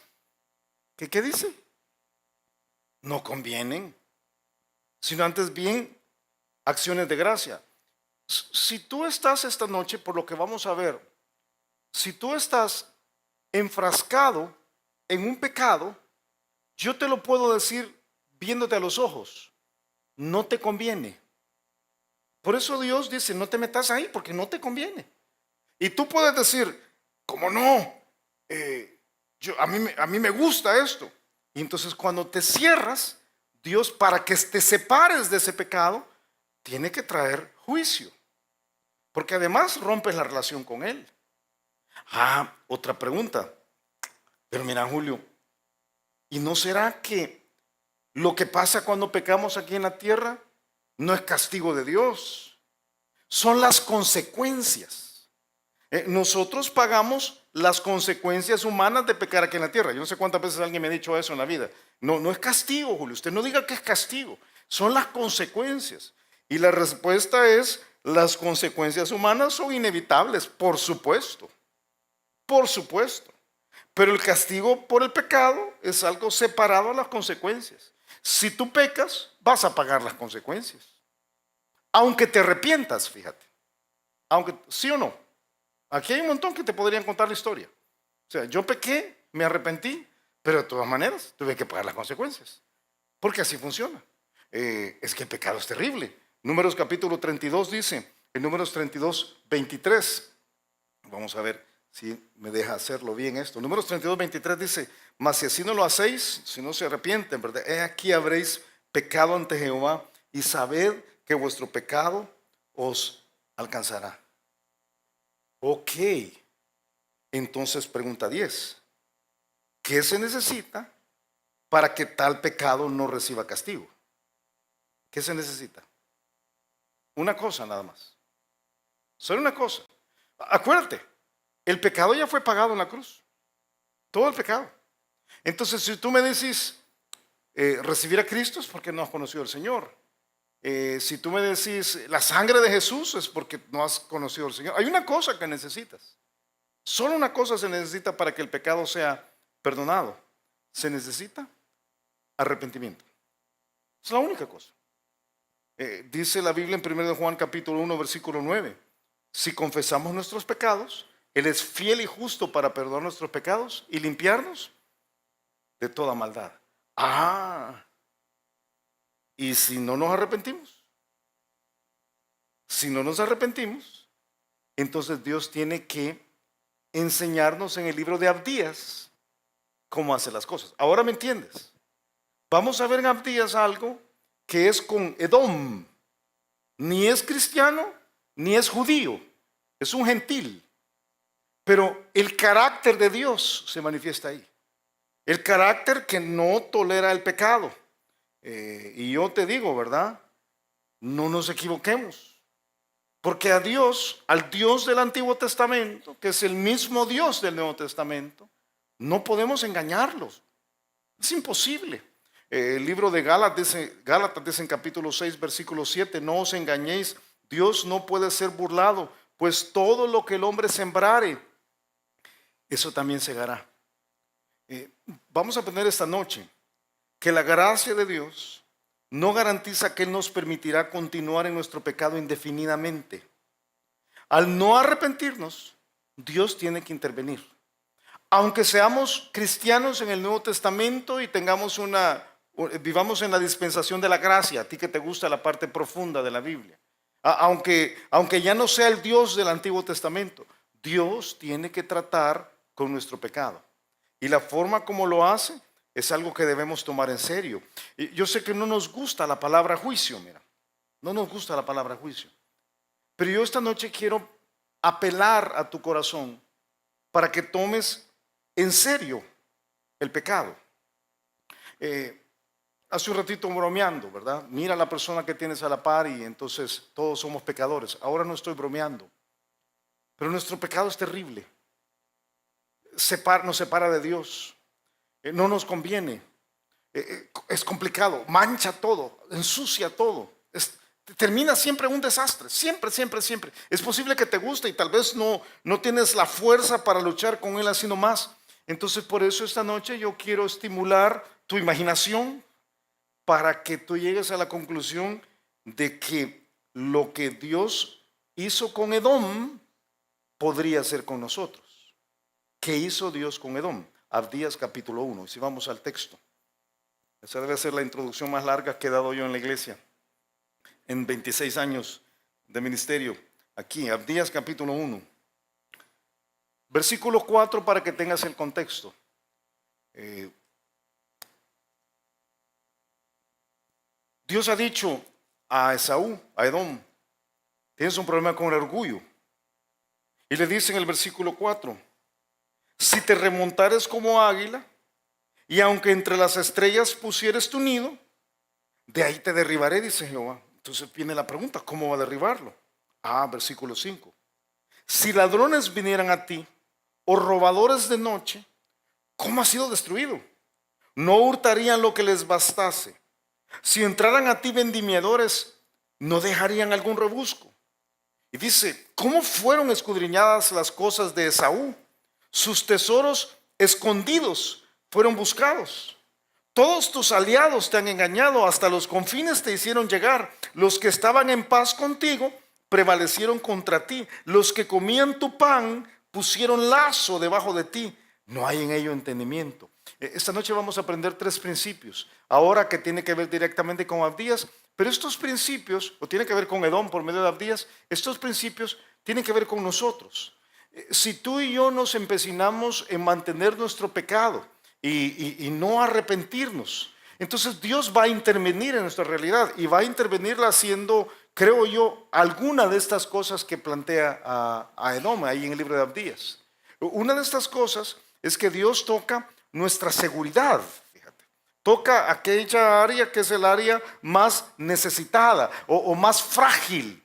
¿Qué dice? No convienen, sino antes bien acciones de gracia. Si tú estás esta noche, por lo que vamos a ver, si tú estás enfrascado en un pecado, yo te lo puedo decir viéndote a los ojos, no te conviene. Por eso Dios dice, no te metas ahí porque no te conviene. Y tú puedes decir, ¿cómo no? A mí me gusta esto. Y entonces cuando te cierras, Dios, para que te separes de ese pecado, tiene que traer juicio. Porque además rompes la relación con Él. Otra pregunta. Pero mira, Julio, ¿y no será que lo que pasa cuando pecamos aquí en la tierra no es castigo de Dios? Son las consecuencias. Nosotros pagamos las consecuencias humanas de pecar aquí en la tierra. Yo no sé cuántas veces alguien me ha dicho eso en la vida. No es castigo, Julio. Usted no diga que es castigo. Son las consecuencias. Y la respuesta es, las consecuencias humanas son inevitables, por supuesto. Por supuesto. Pero el castigo por el pecado es algo separado a las consecuencias. Si tú pecas, vas a pagar las consecuencias. Aunque te arrepientas, fíjate. Aunque, ¿sí o no? Aquí hay un montón que te podrían contar la historia. O sea, yo pequé, me arrepentí, pero de todas maneras tuve que pagar las consecuencias. Porque así funciona. Es que el pecado es terrible. Números capítulo 32 dice, en Números 32, 23. Vamos a ver si me deja hacerlo bien esto. Números 32, 23 dice, mas si así no lo hacéis, si no se arrepienten, ¿verdad? Aquí habréis pecado ante Jehová y sabed que vuestro pecado os alcanzará. Ok, entonces pregunta 10. ¿Qué se necesita para que tal pecado no reciba castigo? ¿Qué se necesita? Una cosa nada más. Solo una cosa. Acuérdate, el pecado ya fue pagado en la cruz. Todo el pecado. Entonces, si tú me decís recibir a Cristo es porque no has conocido al Señor. Si tú me decís la sangre de Jesús es porque no has conocido al Señor. Hay una cosa que necesitas. Solo una cosa se necesita para que el pecado sea perdonado. Se necesita arrepentimiento. Es la única cosa. Dice la Biblia en 1 Juan capítulo 1 versículo 9. Si confesamos nuestros pecados, Él es fiel y justo para perdonar nuestros pecados y limpiarnos de toda maldad. Y si no nos arrepentimos, entonces Dios tiene que enseñarnos en el libro de Abdías cómo hace las cosas. Ahora me entiendes. Vamos a ver en Abdías algo que es con Edom. Ni es cristiano, ni es judío. Es un gentil. Pero el carácter de Dios se manifiesta ahí. El carácter que no tolera el pecado. Y yo te digo, ¿verdad? No nos equivoquemos. Porque a Dios, al Dios del Antiguo Testamento, que es el mismo Dios del Nuevo Testamento, no podemos engañarlos. Es imposible. El libro de Gálatas dice en capítulo 6, versículo 7, no os engañéis, Dios no puede ser burlado, pues todo lo que el hombre sembrare, eso también segará. Vamos a aprender esta noche que la gracia de Dios no garantiza que Él nos permitirá continuar en nuestro pecado indefinidamente. Al no arrepentirnos, Dios tiene que intervenir. Aunque seamos cristianos en el Nuevo Testamento y vivamos en la dispensación de la gracia, a ti que te gusta la parte profunda de la Biblia, aunque ya no sea el Dios del Antiguo Testamento, Dios tiene que tratar con nuestro pecado. Y la forma como lo hace es algo que debemos tomar en serio. Y yo sé que no nos gusta la palabra juicio, mira, no nos gusta la palabra juicio. Pero yo esta noche quiero apelar a tu corazón para que tomes en serio el pecado. Hace un ratito bromeando, ¿verdad? Mira a la persona que tienes a la par y entonces todos somos pecadores. Ahora no estoy bromeando, pero nuestro pecado es terrible. Nos separa de Dios. No nos conviene. Es complicado, mancha todo, ensucia todo. Termina siempre un desastre, siempre, siempre, siempre. Es posible que te guste y tal vez no tienes la fuerza para luchar con él así nomás. Entonces por eso esta noche yo quiero estimular tu imaginación para que tú llegues a la conclusión de que lo que Dios hizo con Edom podría ser con nosotros. ¿Qué hizo Dios con Edom? Abdías capítulo 1. Y si vamos al texto, esa debe ser la introducción más larga que he dado yo en la iglesia en 26 años de ministerio. Aquí, Abdías capítulo 1. Versículo 4 para que tengas el contexto. Dios ha dicho a Esaú, a Edom, tienes un problema con el orgullo. Y le dice en el versículo 4, si te remontares como águila, y aunque entre las estrellas pusieres tu nido, de ahí te derribaré, dice Jehová. Entonces viene la pregunta, ¿cómo va a derribarlo? Versículo 5. Si ladrones vinieran a ti, o robadores de noche, ¿cómo ha sido destruido? No hurtarían lo que les bastase. Si entraran a ti vendimiadores, no dejarían algún rebusco. Y dice, ¿cómo fueron escudriñadas las cosas de Esaú? Sus tesoros escondidos fueron buscados. Todos tus aliados te han engañado, hasta los confines te hicieron llegar. Los que estaban en paz contigo prevalecieron contra ti. Los que comían tu pan pusieron lazo debajo de ti. No hay en ello entendimiento. Esta noche vamos a aprender 3 principios. Ahora que tiene que ver directamente con Abdías, pero estos principios, o tiene que ver con Edom por medio de Abdías, estos principios tienen que ver con nosotros. Si tú y yo nos empecinamos en mantener nuestro pecado y no arrepentirnos, entonces Dios va a intervenir en nuestra realidad y va a intervenirla haciendo, creo yo, alguna de estas cosas que plantea a Edom ahí en el libro de Abdías. Una de estas cosas es que Dios toca nuestra seguridad, fíjate, toca aquella área que es el área más necesitada o más frágil.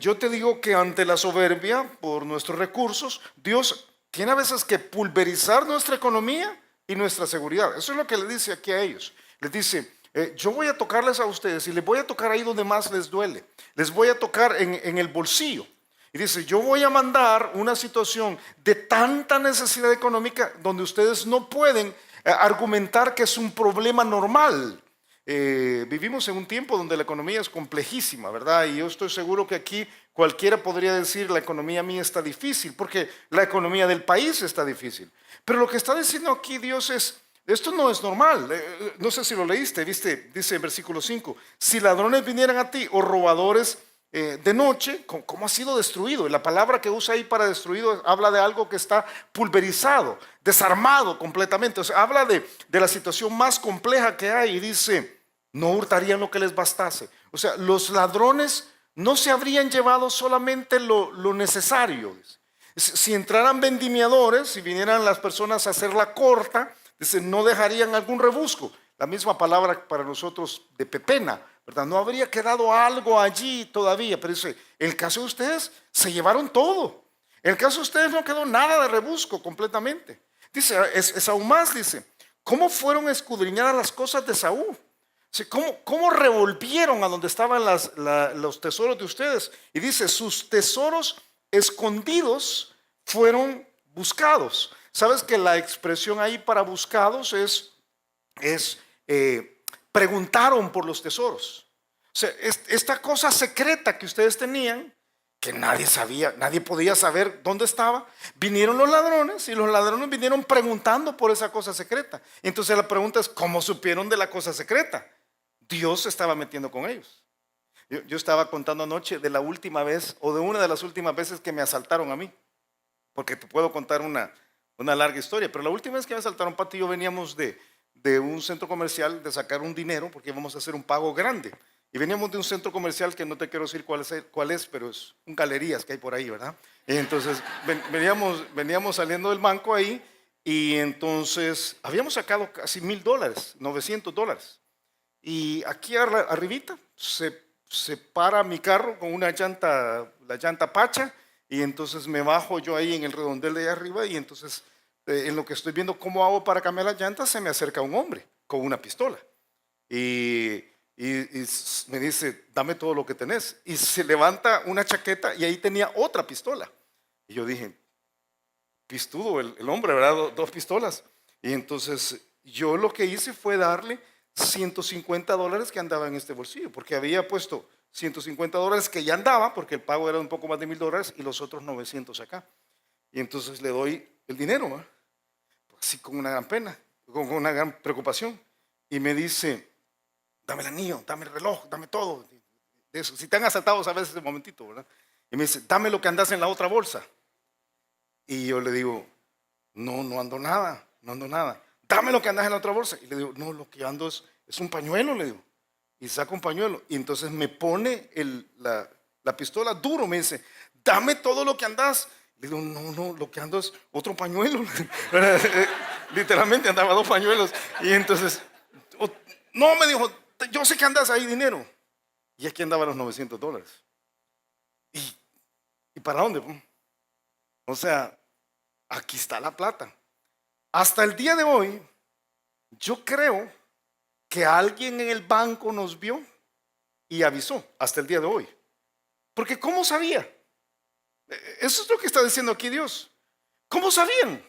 Yo te digo que ante la soberbia por nuestros recursos, Dios tiene a veces que pulverizar nuestra economía y nuestra seguridad. Eso es lo que le dice aquí a ellos. Les dice, yo voy a tocarles a ustedes y les voy a tocar ahí donde más les duele. Les voy a tocar en el bolsillo. Y dice, yo voy a mandar una situación de tanta necesidad económica donde ustedes no pueden argumentar que es un problema normal. Vivimos en un tiempo donde la economía es complejísima, ¿verdad? Y yo estoy seguro que aquí cualquiera podría decir la economía mía está difícil, porque la economía del país está difícil. Pero lo que está diciendo aquí Dios es, esto no es normal. No sé si lo leíste, ¿viste? Dice en versículo 5, si ladrones vinieran a ti o robadores de noche, ¿cómo ha sido destruido? Y la palabra que usa ahí para destruido habla de algo que está pulverizado, desarmado completamente. O sea, habla de la situación más compleja que hay y dice, no hurtarían lo que les bastase. O sea, los ladrones no se habrían llevado solamente lo necesario. Si entraran vendimiadores, si vinieran las personas a hacer la corta, Dice, no dejarían algún rebusco. La misma palabra para nosotros de pepena, ¿verdad? No habría quedado algo allí todavía. Pero dice, en el caso de ustedes, se llevaron todo. En el caso de ustedes no quedó nada de rebusco completamente. Dice, es aún más, dice, ¿cómo fueron a escudriñar las cosas de Saúl? ¿Cómo revolvieron a donde estaban los tesoros de ustedes? Y dice, sus tesoros escondidos fueron buscados. ¿Sabes que la expresión ahí para buscados es preguntaron por los tesoros? O sea, esta cosa secreta que ustedes tenían, que nadie sabía, nadie podía saber dónde estaba, vinieron los ladrones y los ladrones vinieron preguntando por esa cosa secreta. Entonces la pregunta es, ¿cómo supieron de la cosa secreta? Dios se estaba metiendo con ellos. Yo estaba contando anoche de la última vez, o de una de las últimas veces que me asaltaron a mí, porque te puedo contar una larga historia, pero la última vez que me asaltaron, Pati y yo veníamos de un centro comercial, de sacar un dinero, porque íbamos a hacer un pago grande, y veníamos de un centro comercial que no te quiero decir cuál es, pero es un galerías que hay por ahí, ¿verdad? Y entonces veníamos saliendo del banco ahí, y entonces habíamos sacado casi $1,000, $900, y aquí arribita se para mi carro con una llanta, la llanta pacha, y entonces me bajo yo ahí en el redondel de ahí arriba, y entonces en lo que estoy viendo cómo hago para cambiar las llantas, se me acerca un hombre con una pistola y me dice, dame todo lo que tenés, y se levanta una chaqueta y ahí tenía otra pistola, y yo dije, pistudo el hombre, ¿verdad? Dos pistolas. Y entonces yo lo que hice fue darle $150 que andaba en este bolsillo, porque había puesto $150 que ya andaba, porque el pago era un poco más de $1,000 y los otros 900 acá. Y entonces le doy el dinero, ¿verdad? Así con una gran pena, con una gran preocupación. Y me dice, dame el anillo, dame el reloj, dame todo. De eso. Si te han asaltado, sabes ese momentito, ¿verdad? Y me dice, dame lo que andas en la otra bolsa. Y yo le digo, no ando nada, no ando nada. Dame lo que andas en la otra bolsa. Y le digo, no, lo que ando es un pañuelo, le digo. Y saca un pañuelo. Y entonces me pone la pistola duro, me dice, dame todo lo que andas. Le digo, no, lo que ando es otro pañuelo. Literalmente andaba 2 pañuelos. Y entonces, no, me dijo, yo sé que andas ahí dinero. Y aquí andaban los $900. ¿Y para dónde? O sea, aquí está la plata. Hasta el día de hoy, yo creo que alguien en el banco nos vio y avisó, hasta el día de hoy. Porque ¿cómo sabía? Eso es lo que está diciendo aquí Dios. ¿Cómo sabían?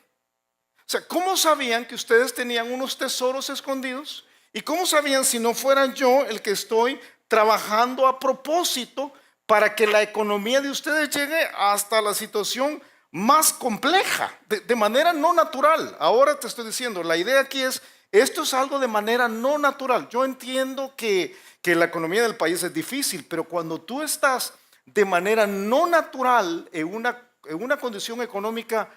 O sea, ¿cómo sabían que ustedes tenían unos tesoros escondidos? ¿Y cómo sabían si no fuera yo el que estoy trabajando a propósito para que la economía de ustedes llegue hasta la situación más compleja, de manera no natural? Ahora te estoy diciendo, la idea aquí es, esto es algo de manera no natural. Yo entiendo que la economía del país es difícil, pero cuando tú estás de manera no natural en una condición económica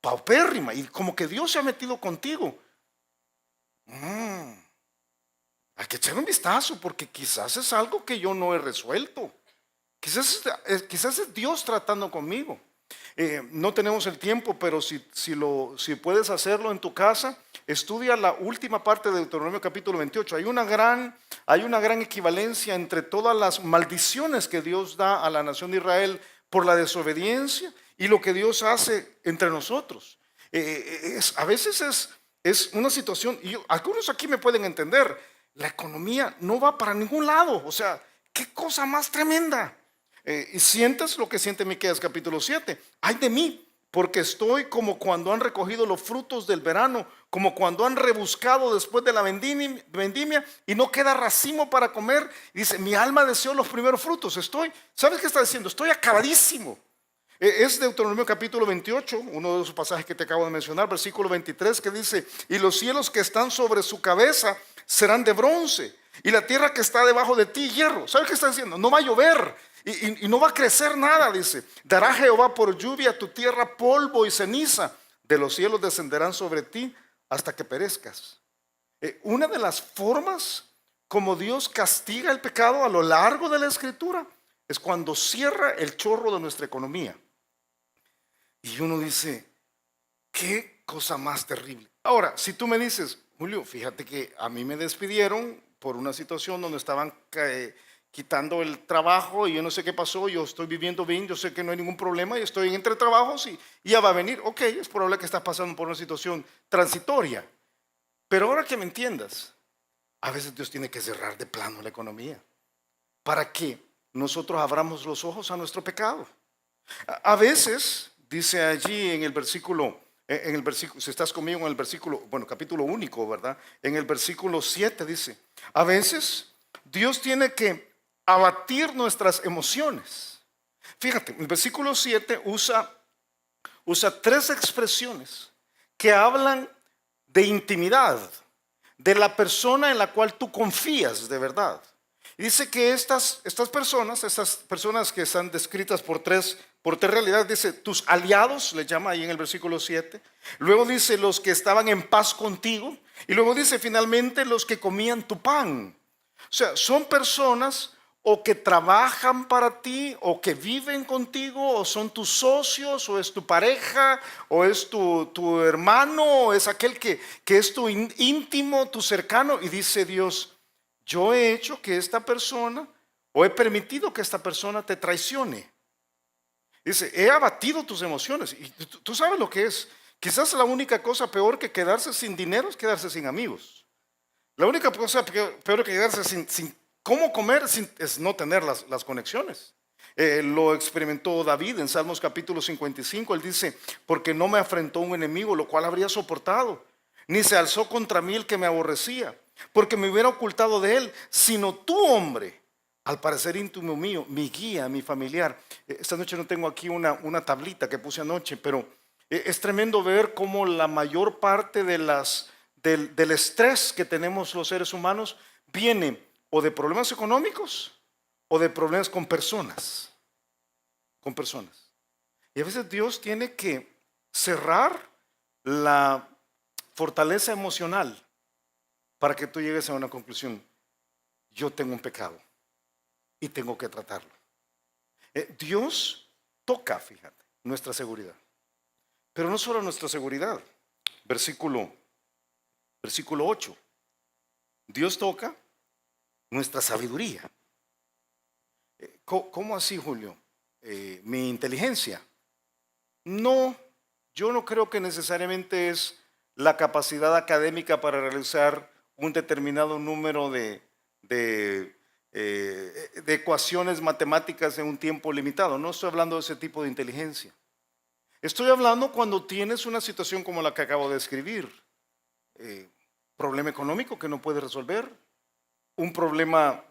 paupérrima y como que Dios se ha metido contigo, hay que echar un vistazo, porque quizás es algo que yo no he resuelto. Quizás es Dios tratando conmigo. No tenemos el tiempo, pero si puedes hacerlo en tu casa, estudia la última parte de Deuteronomio capítulo 28. Hay una gran equivalencia entre todas las maldiciones que Dios da a la nación de Israel por la desobediencia y lo que Dios hace entre nosotros. A veces es una situación, y algunos aquí me pueden entender, la economía no va para ningún lado. O sea, qué cosa más tremenda. Y sientes lo que siente Miqueas capítulo 7. Ay de mí, porque estoy como cuando han recogido los frutos del verano, como cuando han rebuscado después de la vendimia y no queda racimo para comer. Y dice, mi alma deseó los primeros frutos. ¿Sabes qué está diciendo? Estoy acabadísimo. Es Deuteronomio capítulo 28, uno de esos pasajes que te acabo de mencionar, versículo 23, que dice, y los cielos que están sobre su cabeza serán de bronce, y la tierra que está debajo de ti hierro. ¿Sabes qué está diciendo? No va a llover y no va a crecer nada, dice. Dará Jehová por lluvia tu tierra polvo y ceniza, de los cielos descenderán sobre ti hasta que perezcas. Una de las formas como Dios castiga el pecado a lo largo de la Escritura es cuando cierra el chorro de nuestra economía. Y uno dice, qué cosa más terrible. Ahora, si tú me dices, Julio, fíjate que a mí me despidieron por una situación donde estaban quitando el trabajo y yo no sé qué pasó, yo estoy viviendo bien, yo sé que no hay ningún problema y estoy entre trabajos y ya va a venir. Ok, es probable que estás pasando por una situación transitoria, pero ahora que me entiendas, a veces Dios tiene que cerrar de plano la economía para que nosotros abramos los ojos a nuestro pecado. A veces, dice allí en el versículo, si estás conmigo en el versículo, bueno, capítulo único, ¿verdad? En el versículo 7 dice, a veces Dios tiene que abatir nuestras emociones. Fíjate, el versículo 7 usa tres expresiones que hablan de intimidad, de la persona en la cual tú confías de verdad. Y dice que estas personas que están descritas por tres realidades, dice tus aliados, le llama ahí en el versículo 7. Luego dice los que estaban en paz contigo. Y luego dice finalmente los que comían tu pan. O sea, son personas o que trabajan para ti, o que viven contigo, o son tus socios, o es tu pareja, o es tu hermano, o es aquel que es tu íntimo, tu cercano. Y dice Dios, yo he hecho que esta persona, o he permitido que esta persona te traicione. Dice, he abatido tus emociones. Y tú sabes lo que es. Quizás la única cosa peor que quedarse sin dinero es quedarse sin amigos. La única cosa peor que quedarse sin cómo comer es no tener las conexiones. Lo experimentó David en Salmos capítulo 55. Él dice, porque no me afrentó un enemigo, lo cual habría soportado, ni se alzó contra mí el que me aborrecía, porque me hubiera ocultado de él, sino tú, hombre, al parecer íntimo mío, mi guía, mi familiar. Esta noche no tengo aquí una tablita que puse anoche, pero es tremendo ver cómo la mayor parte del estrés que tenemos los seres humanos viene o de problemas económicos o de problemas con personas. Con personas. Y a veces Dios tiene que cerrar la fortaleza emocional para que tú llegues a una conclusión. Yo tengo un pecado y tengo que tratarlo. Dios toca, fíjate, nuestra seguridad. Pero no solo nuestra seguridad. Versículo 8. Dios toca nuestra sabiduría. ¿Cómo así, Julio? Mi inteligencia. No, yo no creo que necesariamente es la capacidad académica para realizar un determinado número de ecuaciones matemáticas en un tiempo limitado. No estoy hablando de ese tipo de inteligencia. Estoy hablando cuando tienes una situación como la que acabo de describir. Problema económico que no puedes resolver, un problema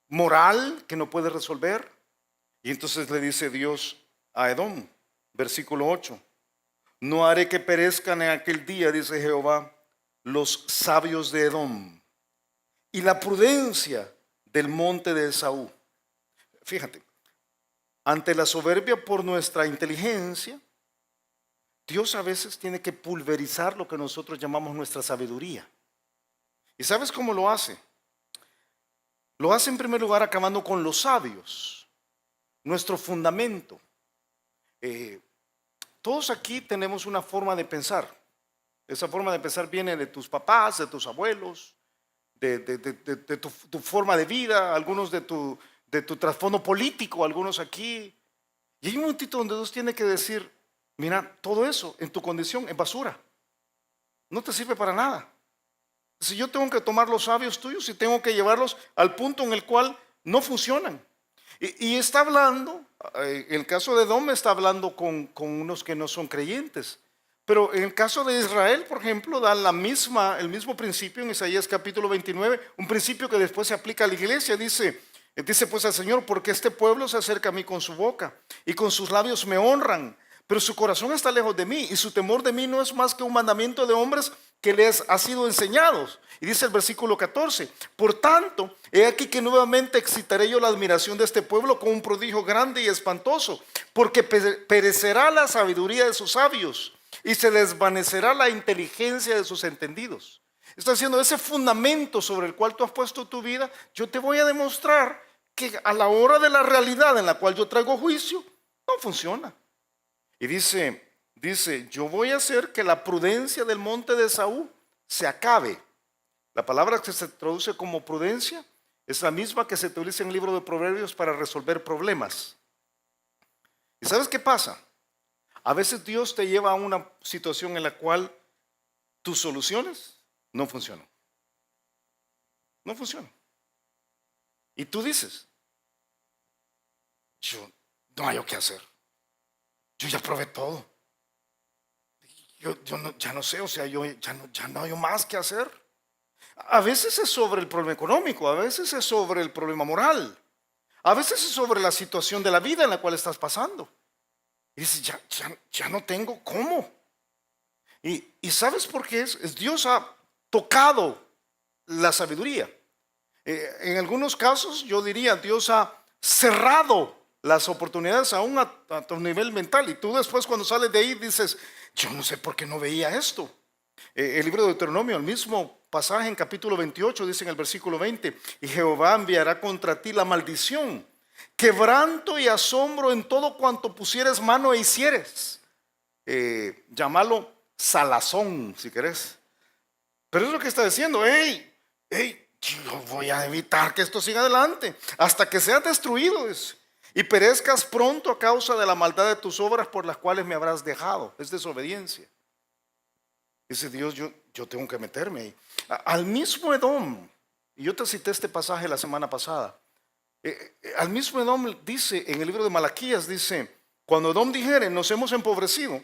moral que no puedes resolver. Y entonces le dice Dios a Edom, versículo 8, no haré que perezcan en aquel día, dice Jehová, los sabios de Edom y la prudencia del monte de Esaú. Fíjate, ante la soberbia por nuestra inteligencia, Dios a veces tiene que pulverizar lo que nosotros llamamos nuestra sabiduría. ¿Y sabes cómo lo hace? Lo hace en primer lugar acabando con los sabios, nuestro fundamento. Todos aquí tenemos una forma de pensar. Esa forma de pensar viene de tus papás, de tus abuelos, de tu forma de vida, algunos de tu trasfondo político, algunos aquí. Y hay un momentito donde Dios tiene que decir, mira, todo eso en tu condición es basura. No te sirve para nada. Si yo tengo que tomar los sabios tuyos y tengo que llevarlos al punto en el cual no funcionan. Y está hablando, en el caso de Edom está hablando con unos que no son creyentes. Pero en el caso de Israel, por ejemplo, da el mismo principio en Isaías capítulo 29, un principio que después se aplica a la iglesia. Dice pues al Señor, porque este pueblo se acerca a mí con su boca y con sus labios me honran, pero su corazón está lejos de mí y su temor de mí no es más que un mandamiento de hombres que les ha sido enseñados. Y dice el versículo 14, por tanto, he aquí que nuevamente excitaré yo la admiración de este pueblo con un prodigio grande y espantoso, porque perecerá la sabiduría de sus sabios y se desvanecerá la inteligencia de sus entendidos. Está diciendo, ese fundamento sobre el cual tú has puesto tu vida, yo te voy a demostrar que a la hora de la realidad en la cual yo traigo juicio, no funciona. Y dice dice, yo voy a hacer que la prudencia del monte de Esaú se acabe. La palabra que se traduce como prudencia es la misma que se utiliza en el libro de Proverbios para resolver problemas. ¿Y sabes qué pasa? A veces Dios te lleva a una situación en la cual tus soluciones no funcionan. No funcionan. Y tú dices, yo no hay qué hacer. Yo ya probé todo. Ya no sé, o sea, ya no hay más que hacer. A veces es sobre el problema económico, a veces es sobre el problema moral, a veces es sobre la situación de la vida en la cual estás pasando. Y dices, ya no tengo cómo. Y ¿sabes por qué es? Dios ha tocado la sabiduría. En algunos casos yo diría, Dios ha cerrado las oportunidades aún a tu nivel mental. Y tú después cuando sales de ahí dices, yo no sé por qué no veía esto. El libro de Deuteronomio, el mismo pasaje en capítulo 28, dice en el versículo 20, y Jehová enviará contra ti la maldición, quebranto y asombro en todo cuanto pusieres mano e hicieres. Llámalo salazón, si querés. Pero es lo que está diciendo, hey, yo voy a evitar que esto siga adelante, hasta que seas destruido, y perezcas pronto a causa de la maldad de tus obras por las cuales me habrás dejado. Es desobediencia. Dice Dios, yo tengo que meterme ahí. Al mismo Edom, y yo te cité este pasaje la semana pasada, al mismo Edom dice, en el libro de Malaquías dice, cuando Edom dijere, nos hemos empobrecido,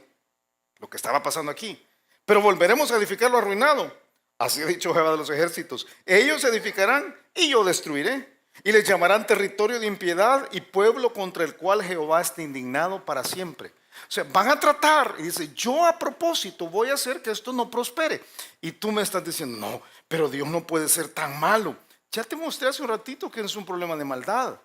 lo que estaba pasando aquí, pero volveremos a edificar lo arruinado. Así ha dicho Jehová de los ejércitos, ellos edificarán y yo destruiré, y les llamarán territorio de impiedad y pueblo contra el cual Jehová está indignado para siempre. O sea, van a tratar, y dice, yo a propósito voy a hacer que esto no prospere. Y tú me estás diciendo, no, pero Dios no puede ser tan malo. Ya te mostré hace un ratito que es un problema de maldad.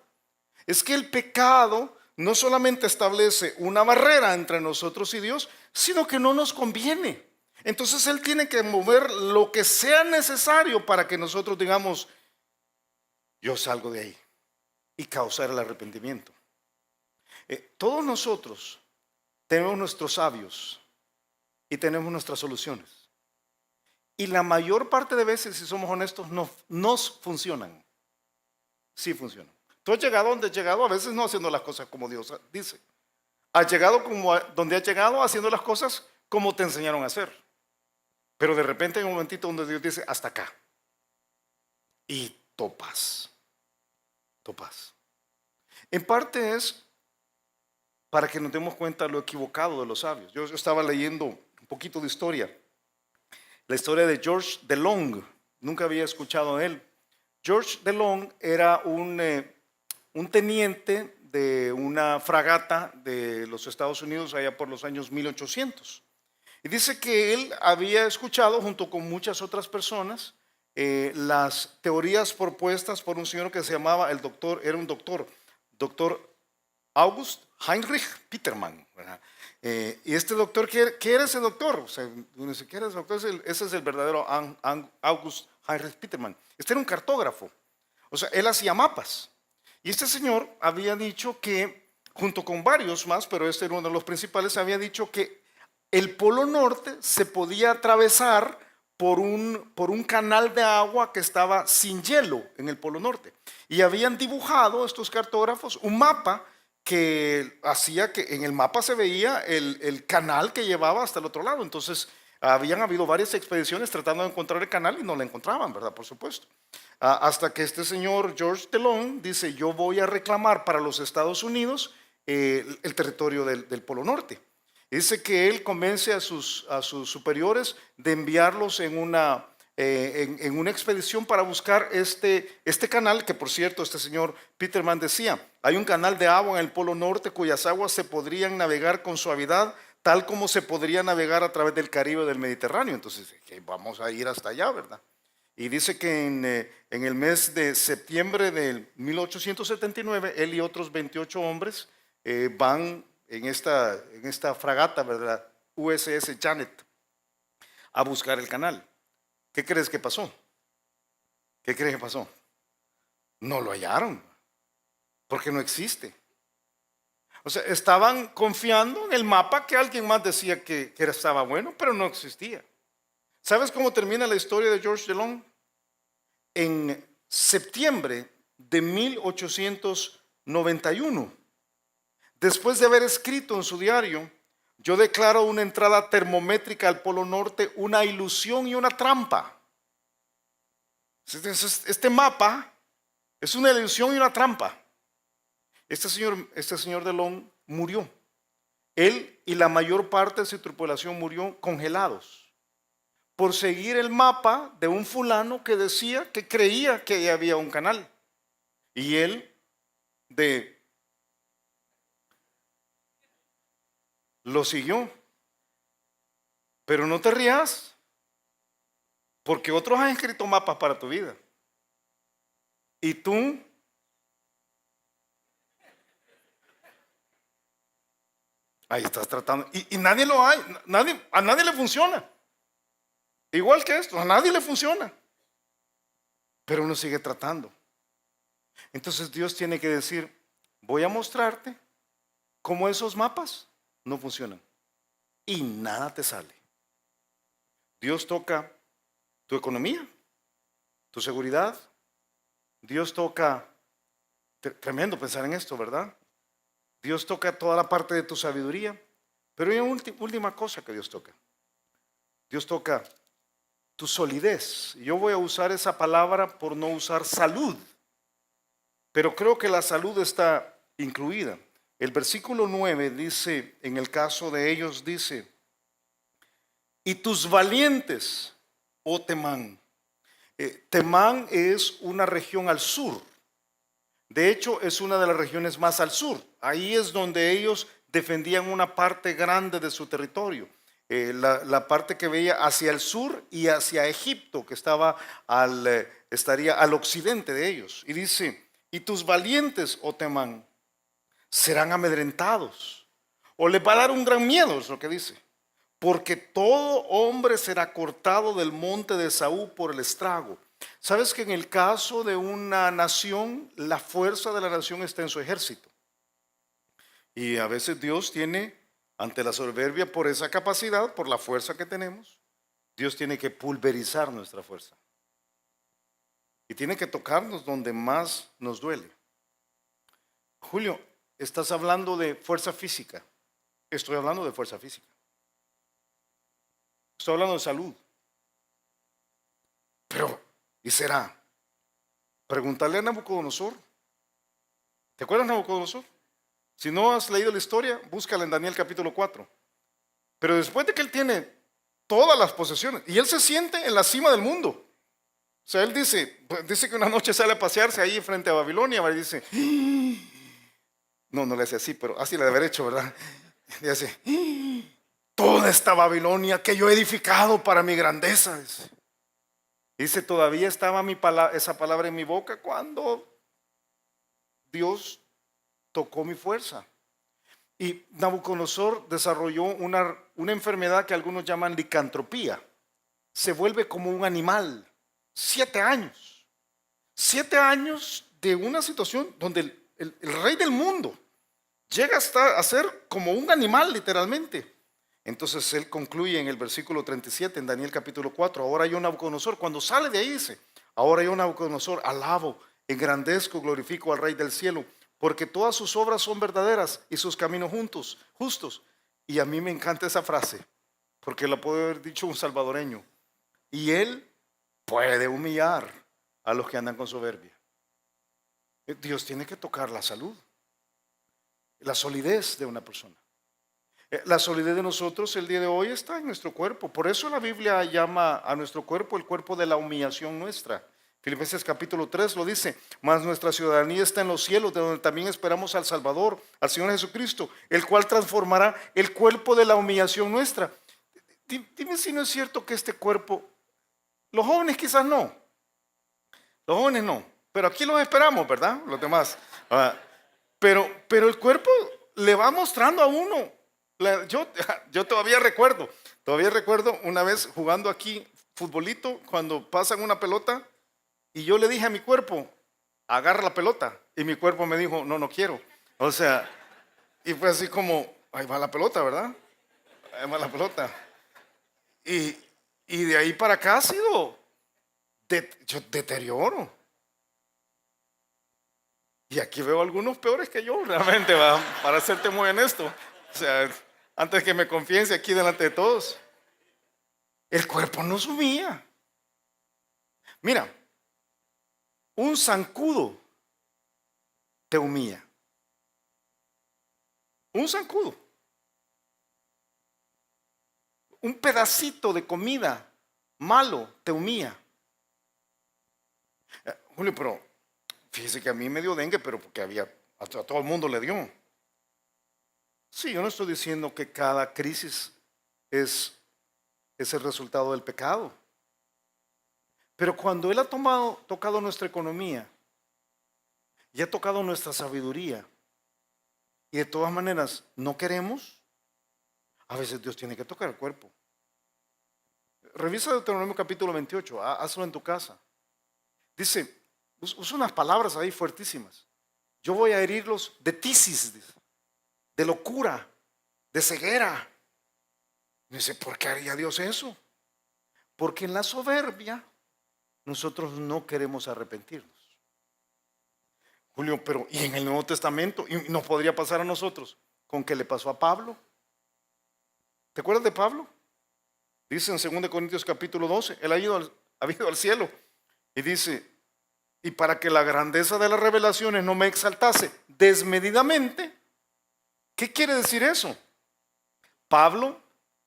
Es que el pecado no solamente establece una barrera entre nosotros y Dios, sino que no nos conviene. Entonces Él tiene que mover lo que sea necesario para que nosotros digamos, yo salgo de ahí, y causar el arrepentimiento. Todos nosotros tenemos nuestros sabios y tenemos nuestras soluciones. Y la mayor parte de veces, si somos honestos, no nos funcionan. Sí funcionan. Tú has llegado donde has llegado, a veces no haciendo las cosas como Dios dice. Has llegado donde has llegado haciendo las cosas como te enseñaron a hacer. Pero de repente hay un momentito donde Dios dice, hasta acá. Y topas. En parte es para que nos demos cuenta de lo equivocado de los sabios. Yo estaba leyendo un poquito de historia. La historia de George DeLong. Nunca había escuchado de él. George DeLong era un teniente de una fragata de los Estados Unidos allá por los años 1800. Y dice que él había escuchado junto con muchas otras personas las teorías propuestas por un señor que se llamaba era un doctor August Heinrich Petermann, ¿verdad? Y este doctor, ¿qué era ese doctor? O sea, ni siquiera es doctor, ese es el verdadero August Heinrich Petermann. Este era un cartógrafo, o sea, él hacía mapas. Y este señor había dicho que, junto con varios más, pero este era uno de los principales, había dicho que el Polo Norte se podía atravesar por un canal de agua que estaba sin hielo en el Polo Norte. Y habían dibujado estos cartógrafos un mapa que hacía que en el mapa se veía el canal que llevaba hasta el otro lado. Entonces, habían habido varias expediciones tratando de encontrar el canal y no la encontraban, ¿verdad? Por supuesto. Hasta que este señor George DeLong dice, yo voy a reclamar para los Estados Unidos el territorio del Polo Norte. Dice que él convence a sus superiores de enviarlos en una expedición para buscar este canal, que por cierto este señor Peterman decía, hay un canal de agua en el Polo Norte cuyas aguas se podrían navegar con suavidad, tal como se podría navegar a través del Caribe del Mediterráneo. Entonces, vamos a ir hasta allá, ¿verdad? Y dice que en el mes de septiembre de 1879, él y otros 28 hombres van en esta fragata, ¿verdad? USS Janet, a buscar el canal. ¿Qué crees que pasó? ¿Qué crees que pasó? No lo hallaron, porque no existe. O sea, estaban confiando en el mapa que alguien más decía que estaba bueno, pero no existía. ¿Sabes cómo termina la historia de George Delong? En septiembre de 1891, después de haber escrito en su diario: yo declaro una entrada termométrica al Polo Norte una ilusión y una trampa. Este mapa es una ilusión y una trampa. Este señor Delong murió. Él y la mayor parte de su tripulación murió congelados por seguir el mapa de un fulano que decía que creía que ahí había un canal. Y él lo siguió. Pero no te rías, porque otros han escrito mapas para tu vida. Y tú ahí estás tratando. Y nadie lo hay. A nadie le funciona. Igual que esto, a nadie le funciona. Pero uno sigue tratando. Entonces Dios tiene que decir: voy a mostrarte cómo esos mapas no funcionan. Y nada te sale. Dios toca tu economía, tu seguridad. Dios toca, tremendo pensar en esto, ¿verdad? Dios toca toda la parte de tu sabiduría. Pero hay una última cosa que Dios toca. Dios toca tu solidez. Yo voy a usar esa palabra por no usar salud, pero creo que la salud está incluida. El versículo 9 dice, en el caso de ellos dice: y tus valientes, oh Temán. Temán es una región al sur. De hecho, es una de las regiones más al sur. Ahí es donde ellos defendían una parte grande de su territorio. La parte que veía hacia el sur y hacia Egipto, que estaría al occidente de ellos. Y dice: y tus valientes, oh Temán, serán amedrentados, o les va a dar un gran miedo, es lo que dice. Porque todo hombre será cortado del monte de Esaú por el estrago. ¿Sabes que en el caso de una nación, la fuerza de la nación está en su ejército? Y a veces Dios tiene, ante la soberbia, por esa capacidad, por la fuerza que tenemos, Dios tiene que pulverizar nuestra fuerza. Y tiene que tocarnos donde más nos duele. Julio, estás hablando de fuerza física. Estoy hablando de fuerza física. Estoy hablando de salud. Pero, ¿y será? Pregúntale a Nabucodonosor. ¿Te acuerdas de Nabucodonosor? Si no has leído la historia, búscala en Daniel capítulo 4. Pero después de que él tiene todas las posesiones, y él se siente en la cima del mundo. O sea, él dice que una noche sale a pasearse ahí frente a Babilonia, y dice, no le hace así, pero así le debe haber hecho, ¿verdad? Y dice: toda esta Babilonia que yo he edificado para mi grandeza. Dice: todavía estaba esa palabra en mi boca cuando Dios tocó mi fuerza. Y Nabucodonosor desarrolló una enfermedad que algunos llaman licantropía. Se vuelve como un animal. 7 años. 7 años de una situación donde el rey del mundo llega a ser como un animal, literalmente. Entonces él concluye en el versículo 37 en Daniel capítulo 4: ahora yo, Nabucodonosor, cuando sale de ahí dice: ahora yo, Nabucodonosor, alabo, engrandezco, glorifico al Rey del cielo, porque todas sus obras son verdaderas y sus caminos justos. Y a mí me encanta esa frase, porque la puede haber dicho un salvadoreño: y él puede humillar a los que andan con soberbia. Dios tiene que tocar la salud, la solidez de una persona. La solidez de nosotros el día de hoy está en nuestro cuerpo. Por eso la Biblia llama a nuestro cuerpo el cuerpo de la humillación nuestra. Filipenses capítulo 3 lo dice: mas nuestra ciudadanía está en los cielos, de donde también esperamos al Salvador, al Señor Jesucristo, el cual transformará el cuerpo de la humillación nuestra. Dime si no es cierto que este cuerpo, los jóvenes quizás no, los jóvenes no, pero aquí los esperamos, ¿verdad? Los demás. Pero el cuerpo le va mostrando a uno. Yo todavía recuerdo una vez jugando aquí futbolito, cuando pasan una pelota, y yo le dije a mi cuerpo: agarra la pelota, y mi cuerpo me dijo: no quiero. O sea, Y fue así como, ahí va la pelota, ¿verdad? Ahí va la pelota. Y, y de ahí para acá ha sido deterioro. Y aquí veo algunos peores que yo, realmente, ¿va? Para serte muy honesto. O sea, antes que me confiese aquí delante de todos, el cuerpo no sumía. Mira, un zancudo te humilla. Un zancudo. Un pedacito de comida malo te humilla. Julio, pero fíjese que a mí me dio dengue, pero porque a todo el mundo le dio. Sí, yo no estoy diciendo que cada crisis es el resultado del pecado. Pero cuando Él ha tocado nuestra economía y ha tocado nuestra sabiduría, y de todas maneras no queremos, a veces Dios tiene que tocar el cuerpo. Revisa Deuteronomio capítulo 28, hazlo en tu casa. Dice, usa unas palabras ahí fuertísimas. Yo voy a herirlos de tisis, dice, de locura, de ceguera. Dice, ¿por qué haría Dios eso? Porque en la soberbia nosotros no queremos arrepentirnos. Julio, pero ¿y en el Nuevo Testamento? ¿Y nos podría pasar a nosotros con qué le pasó a Pablo? ¿Te acuerdas de Pablo? Dice en 2 Corintios capítulo 12, él ha ido al cielo y dice, y para que la grandeza de las revelaciones no me exaltase desmedidamente. ¿Qué quiere decir eso? Pablo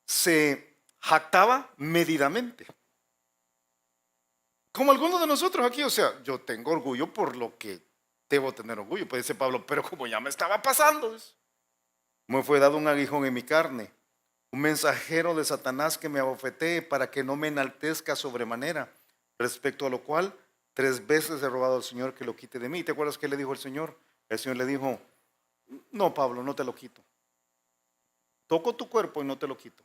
se jactaba medidamente. Como algunos de nosotros aquí, o sea, yo tengo orgullo por lo que debo tener orgullo. Pues dice Pablo, pero como ya me estaba pasando, me fue dado un aguijón en mi carne, un mensajero de Satanás que me abofetee para que no me enaltezca sobremanera, respecto a lo cual 3 veces he rogado al Señor que lo quite de mí. ¿Te acuerdas qué le dijo el Señor? El Señor le dijo, no, Pablo, no te lo quito. Toco tu cuerpo y no te lo quito.